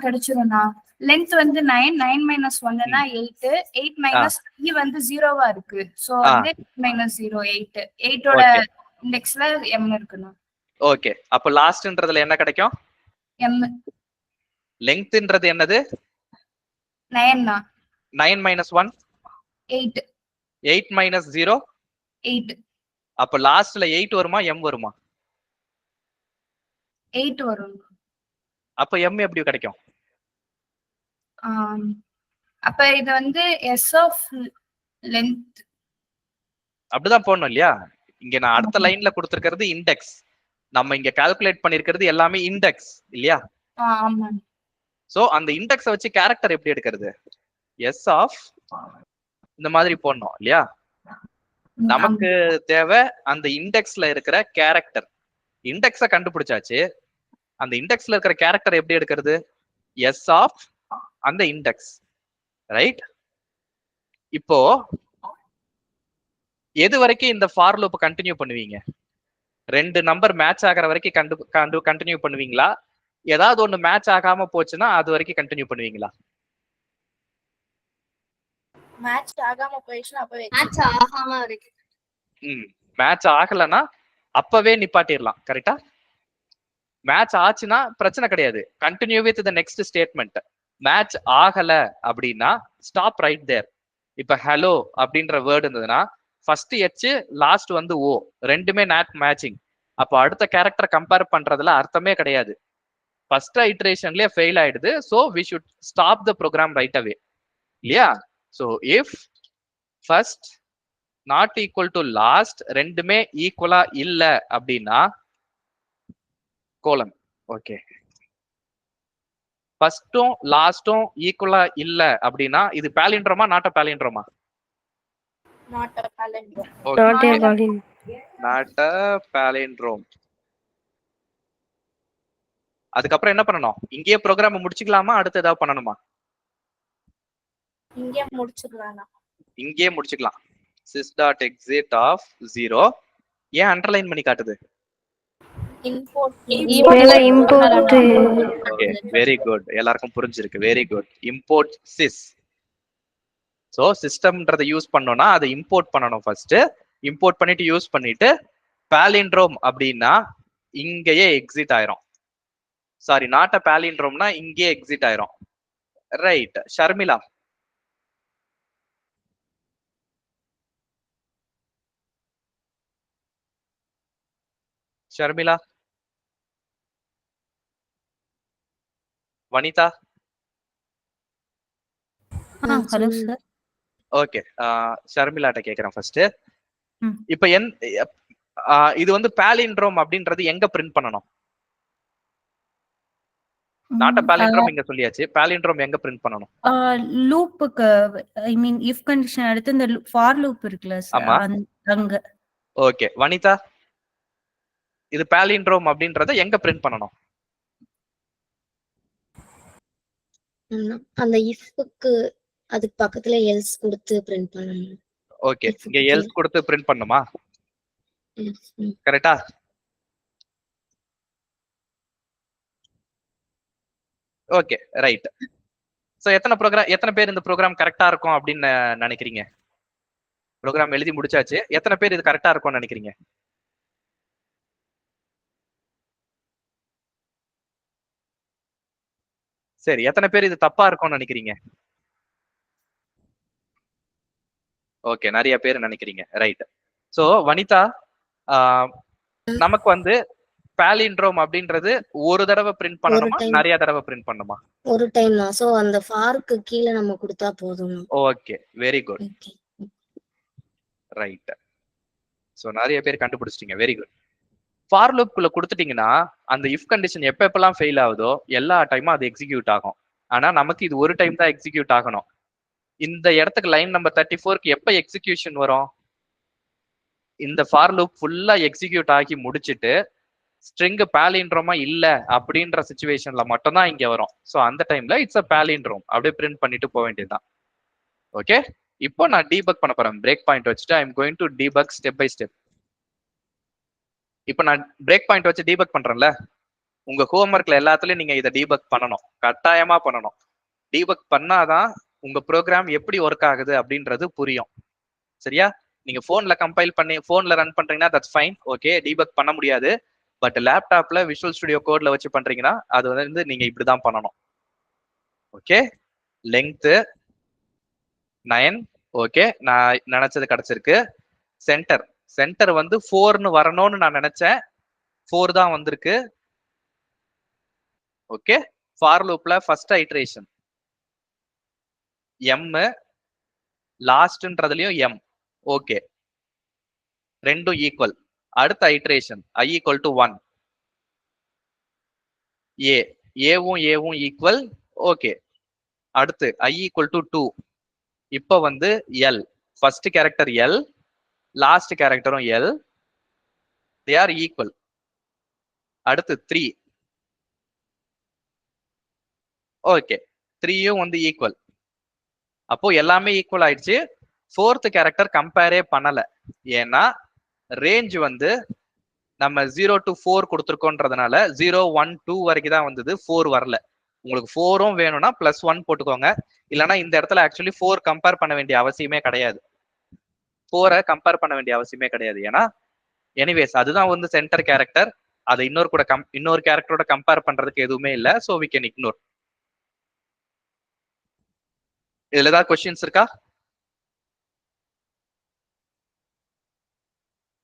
Speaker 6: கிடைச்சிரும்ண்ணா. லென்த் வந்து 9, 9 minus 1னா 8, 8 minus e வந்து 0வா இருக்கு. சோ வந்து 8 minus 0 8. 8ஓட இண்டெக்ஸ்ல m இருக்குண்ணா.
Speaker 1: ஓகே, அப்ப லாஸ்ட்ன்றதுல என்ன கிடைக்கும்?
Speaker 6: m.
Speaker 1: லெங்த்ன்றது என்னது?
Speaker 6: 9ண்ணா.
Speaker 1: 9 minus 1
Speaker 6: 8.
Speaker 1: 8 minus 0
Speaker 6: 8.
Speaker 1: அப்ப லாஸ்ட்ல 8 வருமா m வருமா?
Speaker 6: 8 வரும்.
Speaker 1: அப்ப m எப்படி கிடைக்கும்?
Speaker 6: அப்ப இது வந்து s of length
Speaker 1: அப்படிதான் போடணும் இல்லையா? இங்க நான் அடுத்த லைன்ல கொடுத்திருக்கிறது இண்டெக்ஸ், நம்ம இங்க கால்குலேட் பண்ணிருக்கிறது எல்லாமே இண்டெக்ஸ் இல்லையா?
Speaker 6: ஆமா.
Speaker 1: சோ அந்த இண்டெக்ஸை வச்சு கேரக்டர் எப்படி எடுக்கிறது? எஸ் ஆஃப் இந்த மாதிரி போடணும் இல்லையா? நமக்கு தேவை அந்த இண்டெக்ஸ்ல இருக்கிற கேரக்டர். இண்டெக்ஸை கண்டுபிடிச்சாச்சு. அந்த இண்டெக்ஸ்ல இருக்கிற கேரக்டர் எப்படி எடுக்கிறது? எஸ் ஆஃப் அந்த இண்டெக்ஸ், ரைட்? இப்போ எது வரைக்கும் இந்த ஃபார் லூப் கண்டினியூ பண்ணுவீங்க? 2 நம்பர் மேட்ச் ஆகிற வரைக்கும் கண்டினியூ பண்ணுவீங்களா? ஏதாவது ஒண்ணு மேட்ச் ஆகாம போச்சுன்னா அது வரைக்கும் கண்டினியூ பண்ணுவீங்களா?
Speaker 3: மேட்ச் ஆகாம போயிடுச்சுன்னா அப்பவே
Speaker 9: மேட்ச் ஆகாம வரைக்கும்.
Speaker 1: மேட்ச் ஆகலன்னா அப்பவே நிப்பாட்டிடலாம். கரெக்டா? மேட்ச் ஆச்சுன்னா பிரச்சனை கிடையாது, continue with the next statement. Match ஆகல அப்படின்னா ஸ்டாப் ரைட் தேர். இப்ப ஹலோ அப்படின்ற வேர்டு இருந்ததுன்னா ஃபர்ஸ்ட் எச் லாஸ்ட் வந்து ஓ, ரெண்டுமே நாட் மேட்சிங். அப்போ அடுத்த கேரக்டர் கம்பேர் பண்றதுல அர்த்தமே கிடையாது. ஃபர்ஸ்ட் ஐட்ரேஷன்லயே ஃபெயில் ஆயிடுது. So we should stop the program right away, இல்லையா? So if first not equal to last ரெண்டுமே ஈக்குவலா இல்ல அப்படின்னா கோலன். ஓகே, ஃபர்ஸ்டும் லாஸ்டும் ஈக்குவலா இல்ல அப்படின்னா இது பாலிண்ட்ரோமா நாட் அ பாலிண்ட்ரோமா?
Speaker 3: not a palindrome.
Speaker 1: Not a palindrome. அதுக்கப்புறம் என்ன பண்ணணும்? இங்கேயே ப்ரோக்ராம் முடிச்சுக்கலாமா, அடுத்து ஏதாவது பண்ணணுமா?
Speaker 3: இங்கே முடிச்சுக்கலாம்.
Speaker 1: இங்கேயே முடிச்சுக்கலாம். sys.exit of 0. ஏன் அண்டர்லைன் பண்ணி காட்டுது?
Speaker 3: import
Speaker 1: okay, very good. எல்லாருக்கும் புரிஞ்சிருக்கு. Very good. Import sys. So சிஸ்டம்ன்றதை யூஸ் பண்ணோம்னா அதை இம்போர்ட் பண்ணணும் ஃபர்ஸ்ட். இம்போர்ட் பண்ணிட்டு யூஸ் பண்ணிட்டு பாலிண்ட்ரோம் அப்படின்னா இங்கேயே எக்ஸிட் ஆயிரும். சாரி, நாட் அ பாலிண்ட்ரோம்னா இங்கேயே எக்ஸிட் ஆயிரும். Right. Sharmila, Sharmila, Vanitha.
Speaker 10: Hello sir.
Speaker 1: Okay, ஷர்மிளாட்ட கேக்குறேன் ஃபர்ஸ்ட். இப்ப இது வந்து பாலிண்ட்ரோம் அப்படின்றது எங்க பிரிண்ட் பண்ணணும்? நாட் அ பாலிண்ட்ரோம் இங்க சொல்லியாச்சு, பாலிண்ட்ரோம் எங்க பிரிண்ட் பண்ணணும்?
Speaker 10: லூப்புக்கு, ஐ மீன் இஃப் கண்டிஷன் எடுத்து இந்த ஃபார் லூப் இருக்குல்ல சார், அங்க.
Speaker 1: ஓகே, வனிதா, இது பாலிண்ட்ரோம் அப்படின்றத எங்க பிரிண்ட் பண்ணணும்?
Speaker 9: அந்த இஃப்க்கு அதுக்கு பக்கத்துல எல்ஸ் கொடுத்து பிரிண்ட் பண்ணணும்.
Speaker 1: ஓகே, இங்க எல்ஸ் கொடுத்து பிரிண்ட் பண்ணுமா? கரெக்டா? Okay, right. சோ எத்தனை பேர் இந்த ப்ரோக்ராம் கரெக்டா இருக்கும் அப்படின்னு நினைக்கிறீங்க? ப்ரோக்ராம் எழுதி முடிச்சாச்சு, எத்தனை பேர் இது கரெக்டா இருக்கும்னு நினைக்கிறீங்க? சரி, எத்தனை பேர் இது தப்பா இருக்கும்னு நினைக்கிறீங்க? ஓகே, நிறைய பேர் நினைக்கிறீங்க. ரைட். சோ வனிதா, நமக்கு வந்து பாலிண்ட்ரோம் அப்படின்றது ஒரு தடவை பிரிண்ட் பண்ணணுமா, நிறைய தடவை பிரிண்ட் பண்ணுமா?
Speaker 9: ஒரு டைம் தான். சோ அந்த ஃபாருக்கு கீழ நம்ம கொடுத்தா போதும்.
Speaker 1: Okay, very good. Right. So நிறைய பேர் கண்டுபிடிச்சிட்டீங்க. Very good. ஃபார் லூப் குள்ள கொடுத்துட்டீங்கன்னா அந்த இஃப் கண்டிஷன் எப்பெல்லாம் ஃபெயில் ஆகுதோ எல்லா டைமும் அது எக்ஸிக்யூட் ஆகும். ஆனா நமக்கு இது ஒரு டைம் தான் எக்ஸிக்யூட் ஆகணும். இந்த இடத்துக்கு லைன் நம்பர் 34க்கு எப்ப எக்ஸிக்யூஷன் வரும்? இந்த ஃபார் லூப் ஃபுல்லா எக்ஸிக்யூட் ஆகி முடிச்சுட்டு ஸ்ட்ரிங் பாலிண்ட்ரோமா இல்ல அப்படின்ற சிச்சுவேஷன்ல மட்டும் தான் இங்க வரும். சோ அந்த டைம்ல இட்ஸ் அ பாலிண்ட்ரோம் அப்படியே பிரிண்ட் பண்ணிட்டு போக வேண்டியதுதான். ஓகே, இப்போ நான் டீபக் பண்ண போறேன். பிரேக் பாயிண்ட் வச்சுட்டு I am going to debug step by step. இப்போ நான் பிரேக் பாயிண்ட் வச்சு டீபக் பண்றேன்ல, உங்க ஹோம்ஒர்க்ல எல்லாத்துலயும் நீங்க இதை டீபக் பண்ணணும், கட்டாயமா பண்ணணும். டீபக் பண்ணாதான் உங்க ப்ரோக்ராம் எப்படி ஒர்க் ஆகுது அப்படின்றது புரியும். சரியா? நீங்க போன்ல கம்பைல் பண்ணி போன்ல ரன் பண்றீங்கன்னா தட்ஸ் ஃபைன். ஓகே, டீபக் பண்ண முடியாது. பட் லேப்டாப்ல விஷுவல் ஸ்டுடியோ கோட்ல வச்சு பண்றீங்கன்னா அது வந்து நீங்க இப்படிதான் பண்ணணும். Okay, length 9. ஓகே, நான் நினைச்சது கிடைச்சிருக்கு. சென்டர் வந்து 4ன்னு வரணும்னு நான் நினைச்சேன், 4 தான் வந்திருக்கு. ஓகே, ஃபார் லூப்ல ஃபர்ஸ்ட் ஐட்ரேஷன் எம், லாஸ்ட்ன்றதுலயும் எம். ஓகே, ரெண்டும் ஈக்குவல். அடுத்த ஐட்ரேஷன் i ஈக்குவல் டு 1, ஏவும் ஈக்குவல். ஓகே, அடுத்து i ஈக்குவல் டு 2. இப்போ வந்து L, first character L, last கேரக்டரும் எல், தே ஆர் ஈக்குவல். அடுத்து 3. ஓகே, 3யும் வந்து ஈக்குவல். அப்போ எல்லாமே ஈக்குவல் ஆயிடுச்சு. 4th கேரக்டர் கம்பேரே பண்ணல. ஏன்னா ரேஞ்ச் வந்து நம்ம 0 to 4 கொடுத்துருக்கோன்றதுனால 0, 1, 2 வரைக்கும் தான் வந்தது, 4 வரல. உங்களுக்கு 4ம் வேணும்னா +1 போட்டுக்கோங்க. இல்லைன்னா இந்த இடத்துல ஆக்சுவலி 4 கம்பேர் பண்ண வேண்டிய அவசியமே கிடையாது. 4 கம்பேர் பண்ண வேண்டிய அவசியமே கிடையாது. ஏன்னா எனிவேஸ் அதுதான் வந்து சென்டர் கேரக்டர். அதை இன்னொரு கேரக்டரோட கம்பேர் பண்றதுக்கு எதுவுமே இல்லை. So we can ignore. இதுல ஏதாவது கொஸ்டின்ஸ் இருக்கா?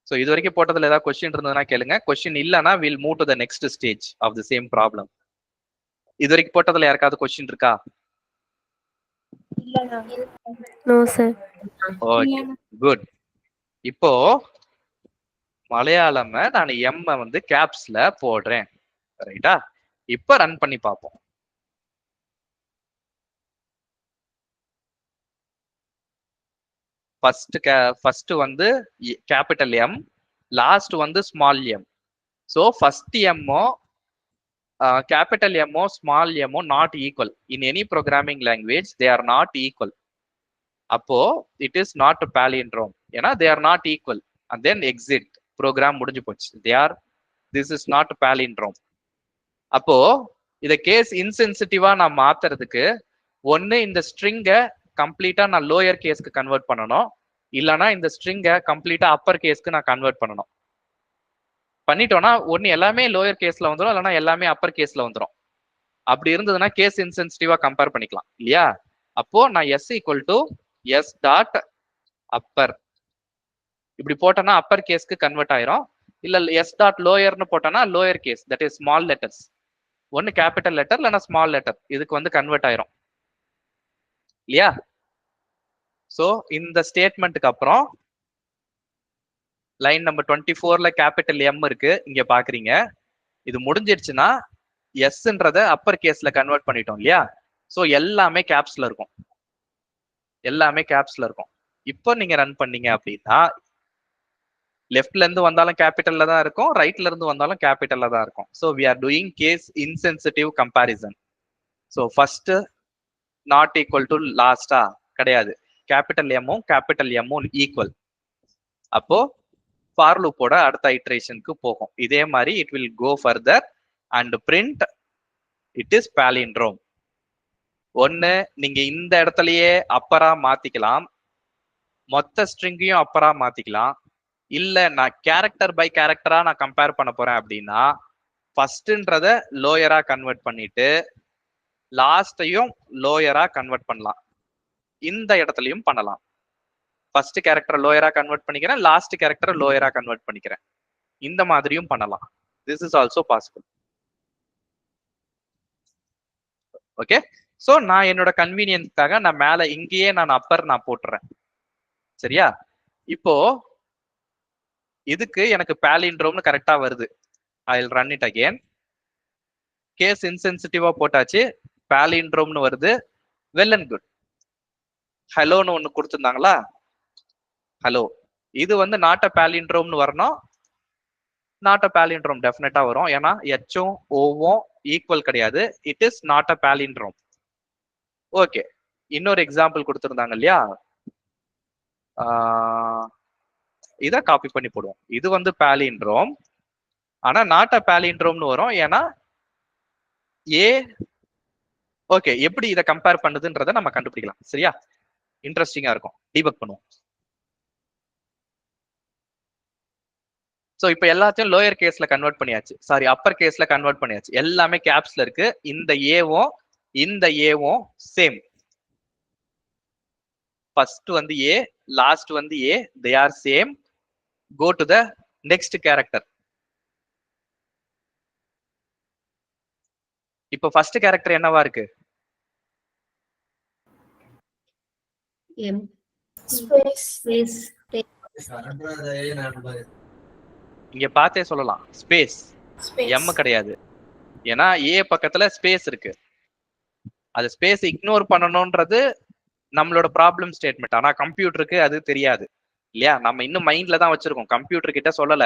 Speaker 1: ஸோ இது வரைக்கும் போட்டதுல ஏதாவது கொஸ்டின் இருந்ததுன்னா கேளுங்க. கொஸ்டின் இல்லைன்னா will move to the next stage of the same problem. இது வரைக்கும் போட்டதுல யாருக்காவது கொஸ்டின் இருக்கா?
Speaker 9: No sir.
Speaker 1: Okay, good. இப்போ மலையாளம் நான் எம் வந்து கேப்ஸ்ல போடுறேன், ரைட்டா? இப்ப ரன் பண்ணி பார்ப்போம். ஃபர்ஸ்ட் வந்து கேபிட்டல் எம், லாஸ்ட் வந்து ஸ்மால் எம். ஸோ ஃபர்ஸ்ட் எம்மோ capital M or small m or not equal in any programming language, they are not equal. அப்போ it is not a palindrome. ஏன்னா they are not equal and then exit program முடிஞ்சு போச்சு. this is not a palindrome. அப்போ இத case இன்சென்சிட்டிவா நான் மாத்துறதுக்கு ஒன்னு இந்த ஸ்ட்ரிங்கை கம்ப்ளீட்டா நான் லோயர் கேஸ்க்கு கன்வெர்ட் பண்ணணும், இல்லைன்னா இந்த ஸ்ட்ரிங்கை கம்ப்ளீட்டா அப்பர் கேஸ்க்கு நான் கன்வெர்ட் பண்ணணும். பண்ணிட்டோம்னா ஒன்னு எல்லாமே லோயர் கேஸ்ல வந்துடும், இல்லைன்னா எல்லாமே அப்பர் கேஸ்ல வந்துடும். அப்படி இருந்ததுன்னா கேஸ் இன்சென்சிட்டிவா கம்பேர் பண்ணிக்கலாம் இல்லையா? அப்போ நான் s equal to s dot Appar இப்படி போட்டோன்னா அப்பர் கேஸ்க்கு கன்வெர்ட் ஆயிரும். இல்ல s டாட் லோயர்னு போட்டோன்னா lower case, that is small letters. ஒன்னு கேபிட்டல் லெட்டர் இல்லைன்னா ஸ்மால் லெட்டர், இதுக்கு வந்து கன்வெர்ட் ஆயிரும் இல்லையா? ஸோ இந்த ஸ்டேட்மெண்ட்டுக்கு அப்புறம் லைன் நம்பர் 24ல கேபிட்டல் எம் இருக்கு, இங்க பாக்குறீங்க. இது முடிஞ்சிருச்சுன்னா எஸ்ன்றத அப்பர் கேஸ்ல கன்வெர்ட் பண்ணிட்டோம் இல்லையா? ஸோ எல்லாமே கேப்ஸ்ல இருக்கும், எல்லாமே கேப்ஸ்ல இருக்கும். இப்போ நீங்க ரன் பண்ணீங்க அப்படின்னா லெஃப்ட்ல இருந்து வந்தாலும் கேபிட்டல்ல தான் இருக்கும், ரைட்ல இருந்து வந்தாலும் கேபிட்டல்ல தான் இருக்கும். So we are doing case insensitive comparison. So first not equal to லாஸ்டா கிடையாது, கேபிட்டல் எம்மும் கேபிட்டல் எம்மும் ஈக்குவல். அப்போ ஃபார் லூப்போட அடுத்த ஐட்ரேஷனுக்கு போகும். இதே மாதிரி it will go further and print it is palindrome. ஒன்னு நீங்க இந்த இடத்துலயே அப்பரா மாத்திக்கலாம், மொத்த ஸ்ட்ரிங்கையும் அப்பரா மாத்திக்கலாம். இல்ல நான் கேரக்டர் பை கேரக்டரா நான் கம்பேர் பண்ண போறேன் அப்படின்னா ஃபர்ஸ்ட்ன்றத லோயரா கன்வெர்ட் பண்ணிட்டு லாஸ்டையும் லோயரா கன்வெர்ட் பண்ணலாம். இந்த இடத்துலயும் பண்ணலாம். ஃபர்ஸ்ட் கேரக்டர் லோயரா கன்வெர்ட் பண்ணிக்கிறேன், லாஸ்ட் கேரக்டர் லோயரா கன்வெர்ட் பண்ணிக்கிறேன். இந்த மாதிரியும் பண்ணலாம். This is also possible. Okay, so நான் என்னோட கன்வீனியன்ஸ்க்காக நான் மேல இங்கேயே நான் அப்பர் நான் போட்டுறேன், சரியா? இப்போ இதுக்கு எனக்கு பாலிண்ட்ரோம்னு கரெக்டா வருது. I will run it again. Case இன்சென்சிட்டிவா போட்டாச்சு, பாலிண்ட்ரோம்னு வருது. Well and good. ஹலோன்னு ஒண்ணு கொடுத்துருந்தாங்களா? ஹலோ, இது வந்து நாட் அ பாலிண்ட்ரோம்னு வரணும். நாட் அ பாலிண்ட்ரோம் டெஃபினட்டா வரும், ஏன்னா எச்சும் ஓவும் ஈக்குவல் கிடையாது. It is not a palindrome. Okay, இன்னொரு எக்ஸாம்பிள் கொடுத்துருந்தாங்க இல்லையா? இதை காப்பி பண்ணி போடுவோம். இது வந்து பாலிண்ட்ரோம், ஆனா நாட் அ பாலிண்ட்ரோம்னு வரும், ஏன்னா ஏ. ஓகே, எப்படி இதை கம்பேர் பண்ணுதுன்றதை நம்ம கண்டுபிடிக்கலாம், சரியா? இன்ட்ரெஸ்டிங்கா இருக்கும், டீபக் பண்ணுவோம். ஸோ இப்போ எல்லாத்தையும் லோயர் கேஸ்ல கன்வெர்ட் பண்ணியாச்சு, சாரி அப்பர் கேஸ்ல கன்வெர்ட் பண்ணியாச்சு. எல்லாமே கேப்ஸ்ல இருக்கு. இந்த ஏவும் இந்த ஏவும் சேம். ஃபர்ஸ்ட் வந்து ஏ, லாஸ்ட் வந்து A, they are same. Go to the next character. இப்போ ஃபர்ஸ்ட் கேரக்டர் என்னவா இருக்கு?
Speaker 9: M
Speaker 3: space.
Speaker 1: இங்க பார்த்தே சொல்லலாம், ஸ்பேஸ். எம் கிடையாது, ஏன்னா ஏ பக்கத்துல ஸ்பேஸ் இருக்கு. அது ஸ்பேஸ் இக்னோர் பண்ணணும்ன்றது நம்மளோட ப்ராப்ளம் ஸ்டேட்மெண்ட். ஆனா கம்ப்யூட்டருக்கு அது தெரியாது இல்லையா? நம்ம இன்னும் மைண்ட்ல தான் வச்சிருக்கோம், கம்ப்யூட்டர் கிட்ட சொல்லல.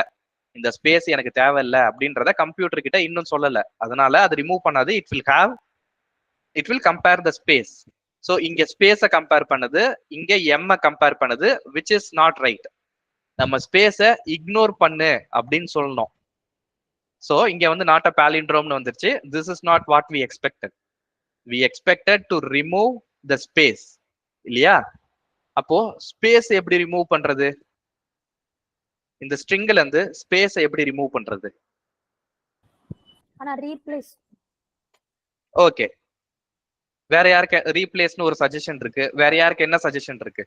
Speaker 1: இந்த ஸ்பேஸ் எனக்கு தேவையில்லை அப்படின்றத கம்ப்யூட்டர் கிட்ட இன்னும் சொல்லல, அதனால அது ரிமூவ் பண்ணாது. It will compare the space. So இங்க ஸ்பேஸை கம்பேர் பண்ணுது, இங்க எம் கம்பேர் பண்ணுது, விச் இஸ் நாட் ரைட். நம்ம ஸ்பேஸை இக்னோர் பண்ணு அப்படின்னு சொல்லணும். ஸோ இங்க வந்து நாட் அ பாலிண்ட்ரோம்னு வந்துருச்சு. This is not what we expected. We expected to remove the space இல்லையா? அப்போ ஸ்பேஸ் எப்படி ரிமூவ் பண்றது? இந்த ஸ்ட்ரிங்ல இருந்து ஸ்பேஸ் எப்படி ரிமூவ் பண்றது?
Speaker 11: ஆனா ரீப்ளேஸ்.
Speaker 1: ஓகே, வேற யாருக்கு ரீப்ளேஸ்னு ஒரு சஜஷன் இருக்கு? வேற யாருக்கு என்ன சஜஷன் இருக்கு?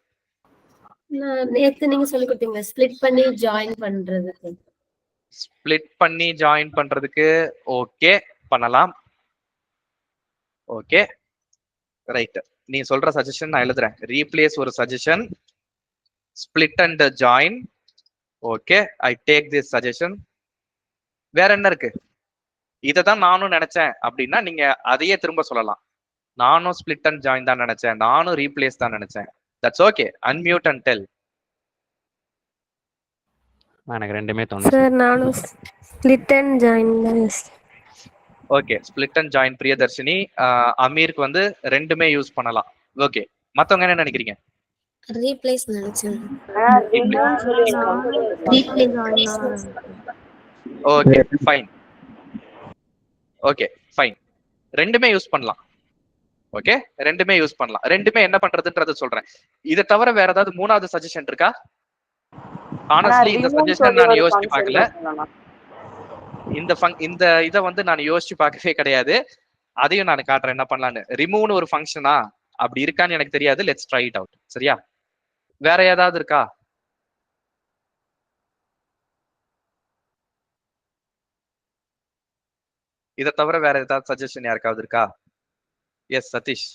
Speaker 9: நேத்து நீங்க சொல்லி கொடுத்தீங்க ஸ்ப்ளிட் பண்ணி ஜாயின் பண்றதுக்கு.
Speaker 1: ஸ்ப்ளிட் பண்ணி ஜாயின் பண்றதுக்கு ஓகே பண்ணலாம். ஓகே ரைட், நீ சொல்ற சஜஷன் நான் எழுதுறேன். ரீப்ளேஸ் ஒரு suggestion, split and join. Okay, I take this suggestion. வேற என்ன இருக்கு? இதைதான் நானும் நினைச்சேன் அப்படின்னா நீங்க அதையே திரும்ப சொல்லலாம். நானும் ஸ்ப்ளிட் அண்ட் ஜாயின் தான் நினைச்சேன், நானும் ரீப்ளேஸ் தான் நினைச்சேன். That's okay. Unmute and tell.
Speaker 2: எனக்கு ரெண்டுமே தோணுது
Speaker 11: சார். நானும் ஸ்ப்ளிட் அண்ட் ஜாயின் தான்.
Speaker 1: Okay, split and join Priyadarshini. அமீருக்கு வந்து ரெண்டுமே யூஸ் பண்ணலாம். ஓகே, மத்தவங்க என்ன நினைக்கிறீங்க?
Speaker 9: ரீப்ளேஸ் நினைச்சேன்.
Speaker 1: Okay fine. ஓகே ஃபைன், ரெண்டுமே யூஸ் பண்ணலாம். ஓகே, ரெண்டுமே யூஸ் பண்ணலாம். ரெண்டுமே என்ன பண்றதுன்றத சொல்றேன். இதை தவிர வேற ஏதாவது மூணாவது சஜஷன் இருக்கா? ஆனஸ்ட்லி இந்த சஜஷன் நான் யோசிச்சு பார்க்கல. இந்த இதை வந்து நான் யோசிச்சு பார்க்கவே கிடையாது. அதையும் நான் காட்டுறேன் என்ன பண்ணலான்னு. ரிமூவ்னு ஒரு ஃபங்க்ஷனா அப்படி இருக்கான்னு எனக்கு தெரியாது. Let's try it out. சரியா? வேற ஏதாவது இருக்கா? இதை தவிர வேற ஏதாவது சஜஷன் யாருக்காவது இருக்கா? எஸ் சதீஷ்.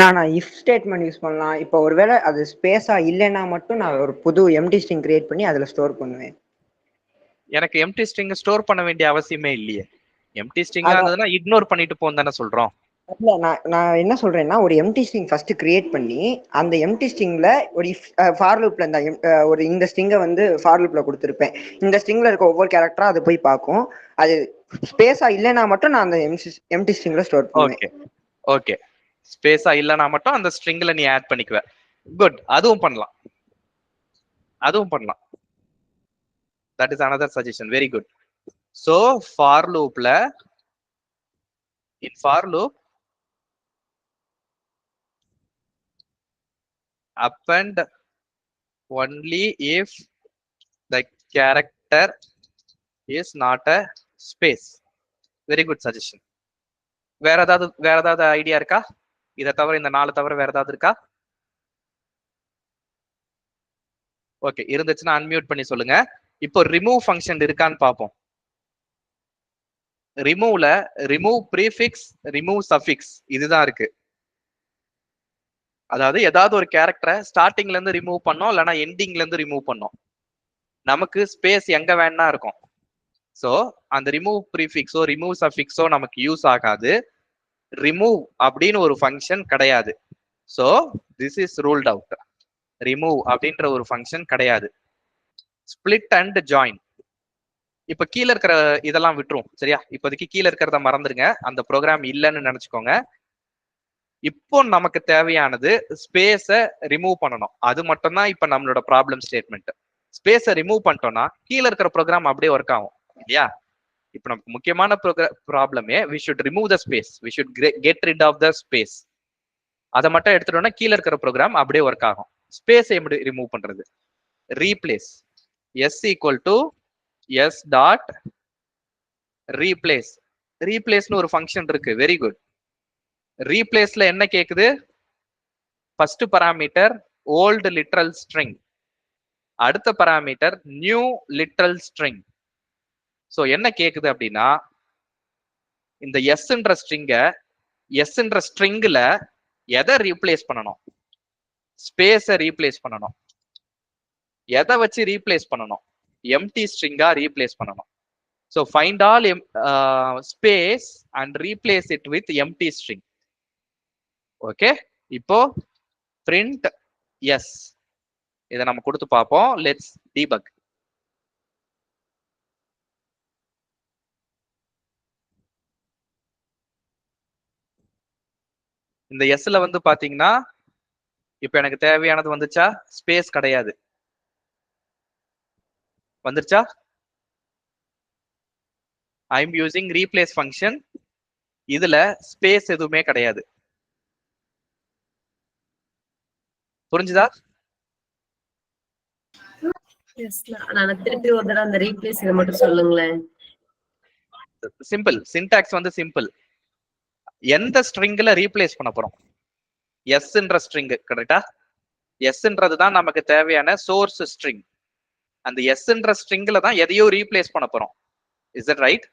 Speaker 12: நான் இஃப் ஸ்டேட்மெண்ட் யூஸ் பண்ணலாம். இப்போ ஒருவேளை அது ஸ்பேஸா இல்லைன்னா மட்டும் நான் ஒரு புது எம்டி ஸ்ட்ரிங் கிரியேட் பண்ணி அதுல ஸ்டோர் பண்ணுவேன்.
Speaker 1: எனக்கு எம்டி ஸ்ட்ரிங் ஸ்டோர் பண்ண வேண்டிய அவசியமே இல்லையே. எம்டி ஸ்ட்ரிங்கா இருந்ததுன்னா இக்னோர் பண்ணிட்டு போன்னு தானே சொல்றோம்.
Speaker 12: இல்ல, நான் என்ன சொல்றேன்னா ஒரு எம்டி ஸ்ட்ரிங் ஃபர்ஸ்ட் கிரியேட் பண்ணி அந்த எம்டி ஸ்ட்ரிங்ல ஒரு ஃபார் லூப்ல ஒரு இந்த ஸ்ட்ரிங்கை வந்து ஃபார் லூப்ல கொடுத்துருப்பேன். இந்த ஸ்ட்ரிங்ல இருக்க ஒவ்வொரு கேரக்டரா அது போய் பார்க்கும். அது ஸ்பேஸா இல்லைன்னா மட்டும் நான் அந்த எம்டி ஸ்ட்ரிங்ல ஸ்டோர் பண்ணுவேன்.
Speaker 1: ஓகே ஓகே, ஸ்பேஸா இல்லைன்னா மட்டும் அந்த ஸ்ட்ரிங்ல நீ ஆட் பண்ணிக்குவ. குட், அதுவும் பண்ணலாம். அதுவும் பண்ணலாம். That is another suggestion. Very good. So for லூப்ல in for loop append only if the character is not a space. Very good suggestion. வேற ஏதாவது ஐடியா இருக்கா? இதை தவிர, இந்த 4 தவிர வேற ஏதாவது இருக்கா? ஓகே, இருந்துச்சுன்னா அன்மியூட் பண்ணி சொல்லுங்க. இப்போ ரிமூவ் ஃபங்க்ஷன் இருக்கான்னு பார்ப்போம். ரிமூவ்ல ரிமூவ் ப்ரீஃபிக்ஸ், ரிமூவ் சஃபிக்ஸ் இதுதான் இருக்கு. அதாவது ஏதாவது ஒரு கேரக்டரை ஸ்டார்டிங்ல இருந்து ரிமூவ் பண்ணோம், இல்லைன்னா எண்டிங்ல இருந்து ரிமூவ் பண்ணோம். நமக்கு ஸ்பேஸ் எங்க வேணா இருக்கும். ஸோ அந்த ரிமூவ் ப்ரீஃபிக்ஸோ ரிமூவ் சஃபிக்ஸோ நமக்கு யூஸ் ஆகாது. ரிமூவ் அப்படின்னு ஒரு ஃபங்க்ஷன் கிடையாது. So this is ruled out. Remove அப்படின்ற ஒரு ஃபங்க்ஷன் கிடையாது. Split and join. இப்ப கீழே இருக்கிற இதெல்லாம் விட்டுரும். சரியா? இப்போதைக்கு கீழே இருக்கிறத மறந்துடுங்க. அந்த ப்ரோக்ராம் இல்லைன்னு நினைச்சுக்கோங்க. இப்போ நமக்கு தேவையானது ஸ்பேஸை ரிமூவ் பண்ணணும். அது மட்டும் தான் இப்ப நம்மளோட ப்ராப்ளம் ஸ்டேட்மெண்ட். ஸ்பேஸை ரிமூவ் பண்ணிட்டோம்னா கீழே இருக்கிற ப்ரோக்ராம் அப்படியே ஒர்க் ஆகும் இல்லையா? இப்போ நமக்கு முக்கியமான ப்ராப்ளமே we should remove the space, we should get rid of the space. அதை மட்டும் எடுத்துட்டோம்னா கீழே இருக்கிற ப்ரோக்ராம் அப்படியே ஒர்க் ஆகும். ஸ்பேஸை எப்படி ரிமூவ் பண்றது? Replace s equal to s dot replace. ரீப்ளேஸ்னு ஒரு ஃபங்க்ஷன் இருக்கு. Very good. ரீப்ளேஸ்ல என்ன கேக்குது? First parameter old literal string, அடுத்த parameter new literal string. So என்ன கேக்குது அப்படின்னா, இந்த எஸ்ன்ற ஸ்ட்ரிங்ல எதை ரீப்ளேஸ் பண்ணணும்? ஸ்பேஸை ரீப்ளேஸ் பண்ணணும். எதை வச்சு ரீப்ளேஸ் பண்ணணும்? எம்டி ஸ்ட்ரிங்கா ரீப்ளேஸ் பண்ணணும். So find all space and replace it with empty string. Okay, இப்போ print yes இதை நம்ம கொடுத்து பார்ப்போம். Let's debug. இந்த எஸ்ல வந்து பாத்தீங்கன்னா இப்ப எனக்கு தேவையானது வந்துச்சா? ஸ்பேஸ் கிடையாது. வந்துருச்சா? I am using replace function. இதுல ஸ்பேஸ் எதுவுமே கிடையாது. புரிஞ்சுதா?
Speaker 9: நான் திருப்பி ஒரு தடவை அந்த ரீப்ளேஸ் இதை மட்டும் சொல்லுங்களேன்.
Speaker 1: சிம்பிள். சின்டாக்ஸ் வந்து சிம்பிள். எந்த ஸ்ட்ரிங்ல ரீப்ளேஸ் பண்ண போறோம்? எஸ்ன்ற ஸ்ட்ரிங் கரெக்டா? எஸ்ன்றது தான் நமக்கு தேவையான சோர்ஸ் ஸ்ட்ரிங். அந்த எஸ்ன்ற ஸ்ட்ரிங்ல தான் எதையோ ரீப்ளேஸ் பண்ண போறோம். Is that right?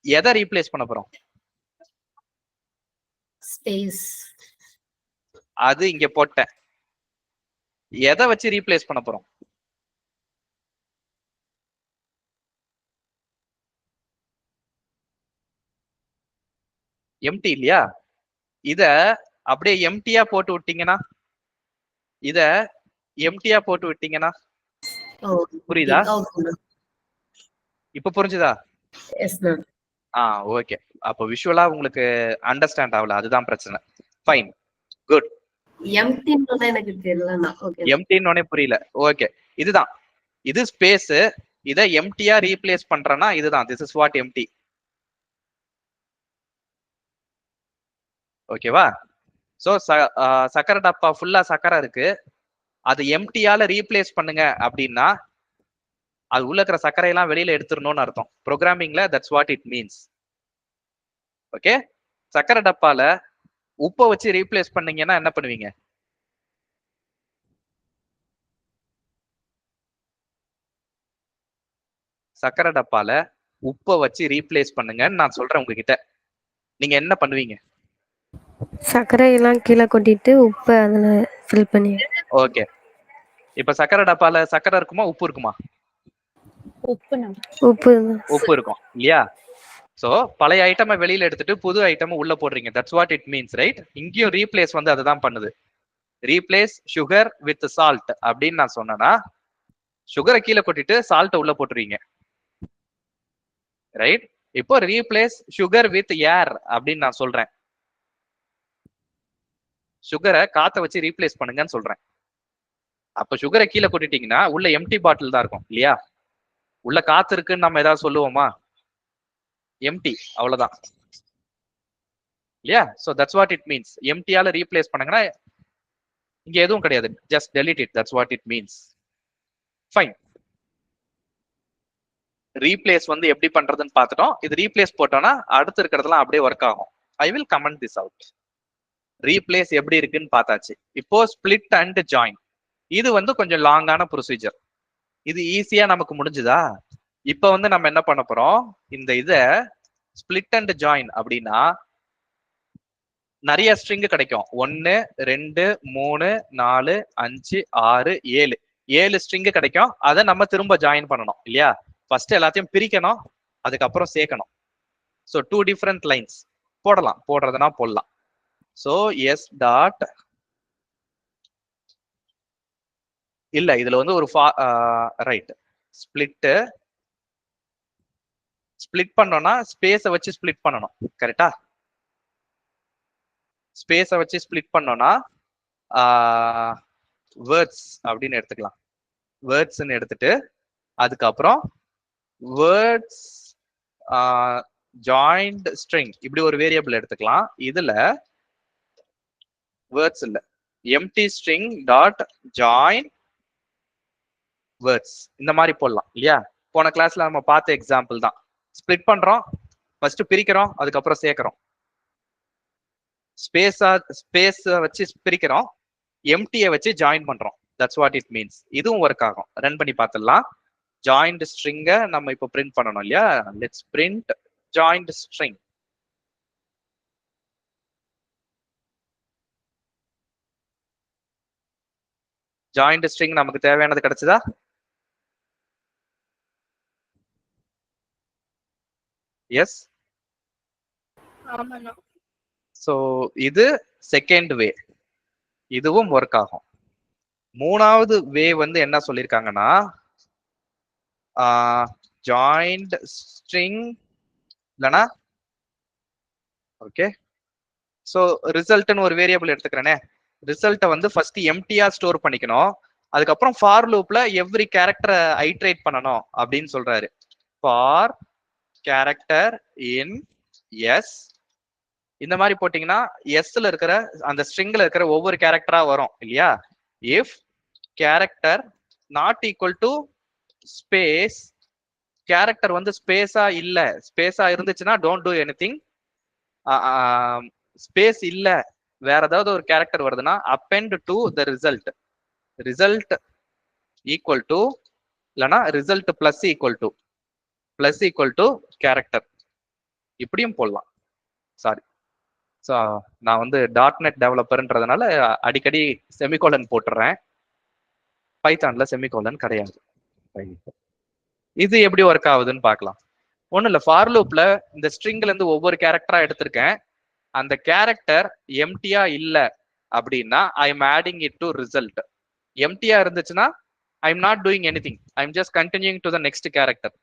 Speaker 1: எதை ரீப்ளேஸ் பண்ண போறோம்?
Speaker 9: ஸ்பேஸ்.
Speaker 1: அது இங்க போட்டேன். எதை வச்சு ரீப்ளேஸ் பண்ண போறோம்? எம்டி இல்லையா? இத அப்படியே எம்டியா போட்டு விட்டீங்கன்னா, இத எம்டியா போட்டு விட்டீங்கன்னா புரியுதா? இப்ப புரிஞ்சுதா? ஓகே. அப்ப விஷுவலா உங்களுக்கு அண்டர்ஸ்டாண்ட் ஆகல, அதுதான் பிரச்சனை. Fine, good.
Speaker 9: எம்டின்னு எனக்கு தெரியலனா. ஓகே.
Speaker 1: எம்டின்னு புரியல. ஓகே, இதுதான். இது ஸ்பேஸ். இத எம்டியா ரீப்ளேஸ் பண்றேன்னா இதுதான். This is what empty. ஓகேவா? சோ சக்கரை டப்பா ஃபுல்லா சக்கரை இருக்கு, அது எம்டியால ரீப்ளேஸ் பண்ணுங்க அப்படின்னா அது உள்ள இருக்கிற சர்க்கரையெல்லாம் வெளியில எடுத்துடணும்னு அர்த்தம். ப்ரோக்ராமிங்ல that's what it means. Okay. சக்கரை டப்பால உப்பை வச்சு ரீப்ளேஸ் பண்ணீங்கன்னா என்ன பண்ணுவீங்க? சக்கரை டப்பால உப்பை வச்சு ரீப்ளேஸ் பண்ணுங்கன்னு நான் சொல்றேன் உங்ககிட்ட. நீங்க என்ன பண்ணுவீங்க?
Speaker 11: சர்க்கரை எல்லாம் கீழே கொட்டிட்டு உப்பு அதுல ஃபில் பண்ணி.
Speaker 1: ஓகே. இப்ப சக்கரை டப்பால சக்கரை இருக்குமா உப்பு இருக்குமா?
Speaker 11: உப்பு
Speaker 1: உப்பு இருக்கும் இல்லையா? சோ பழைய ஐட்டமை வெளியில எடுத்துட்டு புது ஐட்டம் உள்ள போடுறீங்க. That's what it means, right? இங்கேயும் ரீப்ளேஸ் வந்து அதுதான் பண்ணுது. ரீப்ளேஸ் சுகர் வித் சால்ட் அப்படின்னு நான் சொன்னேன்னா சுகரை கீழே கொட்டிட்டு சால்ட்டை உள்ள போட்டுருவீங்க, ரைட்? இப்போ ரீப்ளேஸ் சுகர் வித் ஏர் அப்படின்னு நான் சொல்றேன். சுகரை காத்த வச்சு ரீப்ளேஸ் பண்ணுங்கன்னு சொல்றேன். அப்ப சுகரை கீழே கொட்டிட்டீங்கன்னா உள்ள எம்டி பாட்டில் தான் இருக்கும் இல்லையா? உள்ள காத்து இருக்குன்னு நம்ம ஏதாவது சொல்லுவோமா? எம்டி, அவ்வளவுதான் இல்லையா? So that's what it means. எம்டியால ரீப்ளேஸ் பண்ணுங்கன்னா இங்க எதுவும் கிடையாது. Just delete it. That's what it means. Fine. Replace வந்து எப்படி பண்றதுன்னு பார்த்துட்டோம். இது ரீப்ளேஸ் போட்டோம்னா அடுத்து இருக்கிறதெல்லாம் அப்படியே ஒர்க் ஆகும். I will comment this out. Replace எப்படி இருக்குன்னு பார்த்தாச்சு. இப்போ ஸ்பிளிட் அண்ட் ஜாயின், இது வந்து கொஞ்சம் லாங்கான ப்ரொசீஜர். இது ஈஸியா நமக்கு முடிஞ்சுதா? இப்போ வந்து நம்ம என்ன பண்ண போறோம்? இந்த இதை ஸ்பிளிட் அண்ட் ஜாயின் அப்படின்னா நிறைய ஸ்ட்ரிங் கிடைக்கும். 1 2 3 4 5 6 7 7 ஸ்ட்ரிங் கிடைக்கும். அதை நம்ம திரும்ப ஜாயின் பண்ணணும் இல்லையா? ஃபர்ஸ்ட் எல்லாத்தையும் பிரிக்கணும், அதுக்கப்புறம் சேர்க்கணும். ஸோ 2 டிஃப்ரெண்ட் லைன்ஸ் போடலாம், போடுறதுனா போடலாம். ஸோ எஸ் டாட் இல்ல, இதுல வந்து ஒரு ரைட் ஸ்பிளிட் ஸ்பிளிட் பண்ணோம்னா ஸ்பேஸை வச்சு ஸ்பிளிட் பண்ணணும், கரெக்டா? ஸ்பேஸை வச்சு ஸ்பிளிட் பண்ணோம்னா வேர்ட்ஸ் அப்படின்னு எடுத்துக்கலாம். வேர்ட்ஸ்ன்னு எடுத்துட்டு அதுக்கப்புறம் வேர்ட்ஸ் ஜாயிண்ட் ஸ்ட்ரிங் இப்படி ஒரு வேரியபிள் எடுத்துக்கலாம். இதுல வேர்ட்ஸ் இல்ல, empty string dot join words இந்த மாதிரி போடலாம் இல்லையா? போன கிளாஸ்ல நம்ம பார்த்த எக்ஸாம்பிள் தான். ஸ்பிளிட் பண்றோம், ஃபர்ஸ்ட் பிரிக்கிறோம், அதுக்கப்புறம் சேர்க்கிறோம். ஸ்பேஸ் வச்சு பிரிக்கிறோம், எம்டியை வச்சு ஜாயின் பண்றோம். That's what it means. இதுவும் ஒர்க் ஆகும். ரன் பண்ணி பார்த்துடலாம். ஜாயிண்ட் ஸ்ட்ரிங்கை நம்ம இப்போ பிரிண்ட் பண்ணணும் இல்லையா? Let's print joint string. Joint string நமக்கு தேவையானது கிடைச்சதா? எஸ். ஸோ இது செகண்ட் வே, இதுவும் ஒர்க் ஆகும். மூணாவது வே வந்து என்ன சொல்லியிருக்காங்கன்னா ஜாயிண்ட் ஸ்ட்ரிங் இல்லைன்னா ஓகே, ஸோ ரிசல்ட்னு ஒரு வேரியபிள் எடுத்துக்கிறேனே, ரிசல்ட்டை வந்து ஃபர்ஸ்ட் எம்டியா ஸ்டோர் பண்ணிக்கணும். அதுக்கப்புறம் ஃபார் லூப்ல எவ்ரி கேரக்டரை ஐட்ரேட் பண்ணணும் அப்படின்னு சொல்றாரு. ஃபார் கேரக்டர் இன் எஸ், இந்த மாதிரி போட்டீங்கன்னா எஸ்ல இருக்கிற அந்த ஸ்ட்ரிங்ல இருக்கிற ஒவ்வொரு கேரக்டரா வரும் இல்லையா. If character not equal to space, character வந்து ஸ்பேஸா இல்ல, ஸ்பேஸா இருந்துச்சுன்னா டோன்ட் டூ எனிதிங். ஸ்பேஸ் இல்ல, வேற ஏதாவது ஒரு கேரக்டர் வருதுன்னா append to the result, result equal to இல்லைன்னா result plus equal to character, இப்படியும் போடலாம். சாரி, ஸோ நான் வந்து .NET டெவலப்பர்ன்றதுனால அடிக்கடி செமிகோலன் போட்டுறேன். பைத்தான்ல செமிகோலன் கிடையாது. இது எப்படி ஒர்க் ஆகுதுன்னு பார்க்கலாம். ஒன்றும் இல்லை, ஃபார் லூப்ல இந்த ஸ்ட்ரிங்ல இருந்து ஒவ்வொரு கேரக்டரா எடுத்திருக்கேன். அந்த கேரக்டர் எம்டியா இல்லை அப்படின்னா I am adding it to result. எம்டியா இருந்துச்சுன்னா I am not doing anything, I am just continuing to the next character.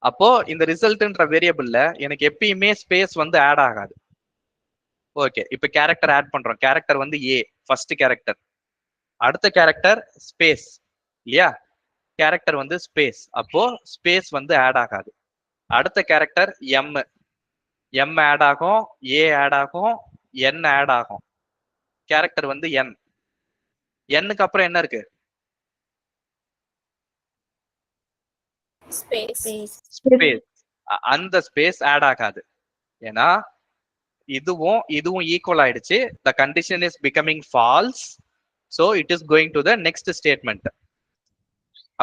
Speaker 1: அப்போ இந்த ரிசல்ட்ன்ற வேரியபிள்ல எனக்கு எப்பயுமே ஸ்பேஸ் வந்து ஆட் ஆகாது. ஓகே, இப்போ கேரக்டர் ஆட் பண்றோம். கேரக்டர் வந்து ஏ, ஃபர்ஸ்ட் கேரக்டர். அடுத்த கேரக்டர் ஸ்பேஸ் இல்லையா, கேரக்டர் வந்து ஸ்பேஸ், அப்போ ஸ்பேஸ் வந்து ஆட் ஆகாது. அடுத்த கேரக்டர் எம் ஆட் ஆகும், ஏ ஆட் ஆகும், என் ஆட் ஆகும். கேரக்டர் வந்து என்னுக்கு அப்புறம் என்ன இருக்கு?
Speaker 3: ஸ்பேஸ்.
Speaker 1: அந்த ஸ்பேஸ் ஆட் ஆகாது. ஏன்னா இதுவும் ஈக்குவல் ஆயிடுச்சு. The condition is becoming false, so it is going to the next statement.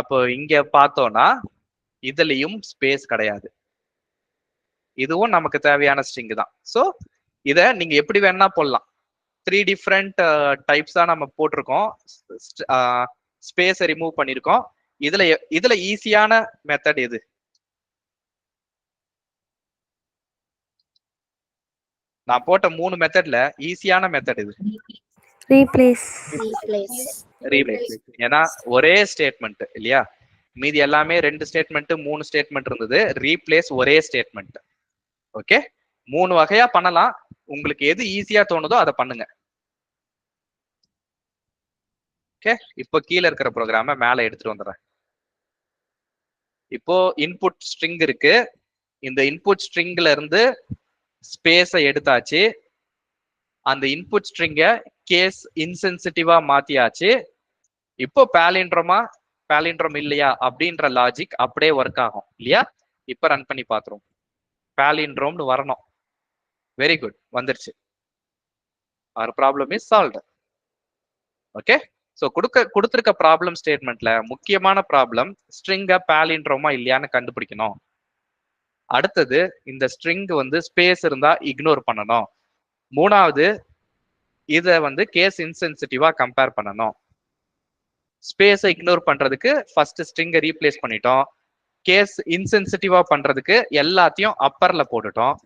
Speaker 1: அப்போ இங்க பார்த்தோம்னா இதுலயும் ஸ்பேஸ் கிடையாது. இதுவும் நமக்கு தேவையான ஸ்ட்ரிங் தான். ஸோ இதை நீங்க எப்படி வேணா போடலாம். 3 டிஃப்ரெண்ட் டைப்ஸா நம்ம போட்டிருக்கோம். ஸ்பேஸை ரிமூவ் பண்ணியிருக்கோம். இதுல ஈஸியான மெத்தட் எது? நான் போட்ட 3 மெத்தட்ல ஈஸியான மெத்தட் எது?
Speaker 11: ரீப்ளேஸ்.
Speaker 1: ஏன்னா ஒரே ஸ்டேட்மெண்ட் இல்லையா, மீதி எல்லாமே 2 ஸ்டேட்மெண்ட் 3 ஸ்டேட்மெண்ட் இருந்தது. ரீப்ளேஸ் ஒரே ஸ்டேட்மெண்ட். ஓகே, 3 வகையா பண்ணலாம். உங்களுக்கு எது ஈஸியா தோணுதோ அதை பண்ணுங்க. ஓகே, இப்போ கீழே இருக்கிற ப்ரோக்ராம மேல எடுத்துட்டு வந்துடுறேன். இப்போ இன்புட் ஸ்ட்ரிங் இருக்கு. இந்த இன்புட் ஸ்ட்ரிங்ல இருந்து ஸ்பேஸை எடுத்தாச்சு. அந்த இன்புட் ஸ்ட்ரிங்க கேஸ் இன்சென்சிட்டிவா மாத்தியாச்சு. இப்போ பேலிண்ட்ரோம் இல்லையா அப்படின்ற லாஜிக் அப்படியே ஒர்க் ஆகும் இல்லையா. இப்ப ரன் பண்ணி பாத்துருவோம். பேலிண்ட்ரோம்னு வரணும். வெரி குட், வந்துருச்சு. our problem is solved. Okay, so கொடுத்துருக்க ப்ராப்ளம் ஸ்டேட்மெண்ட்ல முக்கியமான ப்ராப்ளம் ஸ்ட்ரிங்கை பேலிண்ட்ரோமா இல்லையான்னு கண்டுபிடிக்கணும். அடுத்தது இந்த ஸ்ட்ரிங் வந்து ஸ்பேஸ் இருந்தா இக்னோர் பண்ணணும். 3வது இதை வந்து கேஸ் இன்சென்சிட்டிவா கம்பேர் பண்ணணும். ஸ்பேஸை இக்னோர் பண்றதுக்கு ஃபர்ஸ்ட் ஸ்ட்ரிங்கை ரீப்ளேஸ் பண்ணிட்டோம். கேஸ் இன்சென்சிட்டிவா பண்றதுக்கு எல்லாத்தையும் அப்பர்ல போட்டுட்டோம்.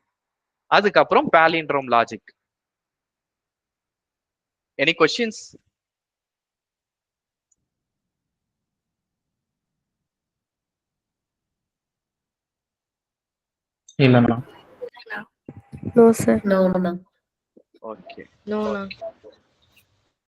Speaker 1: அதுக்கப்புறம் palindrome logic. Any questions?
Speaker 11: No, sir.
Speaker 9: No.
Speaker 1: Okay,
Speaker 7: No.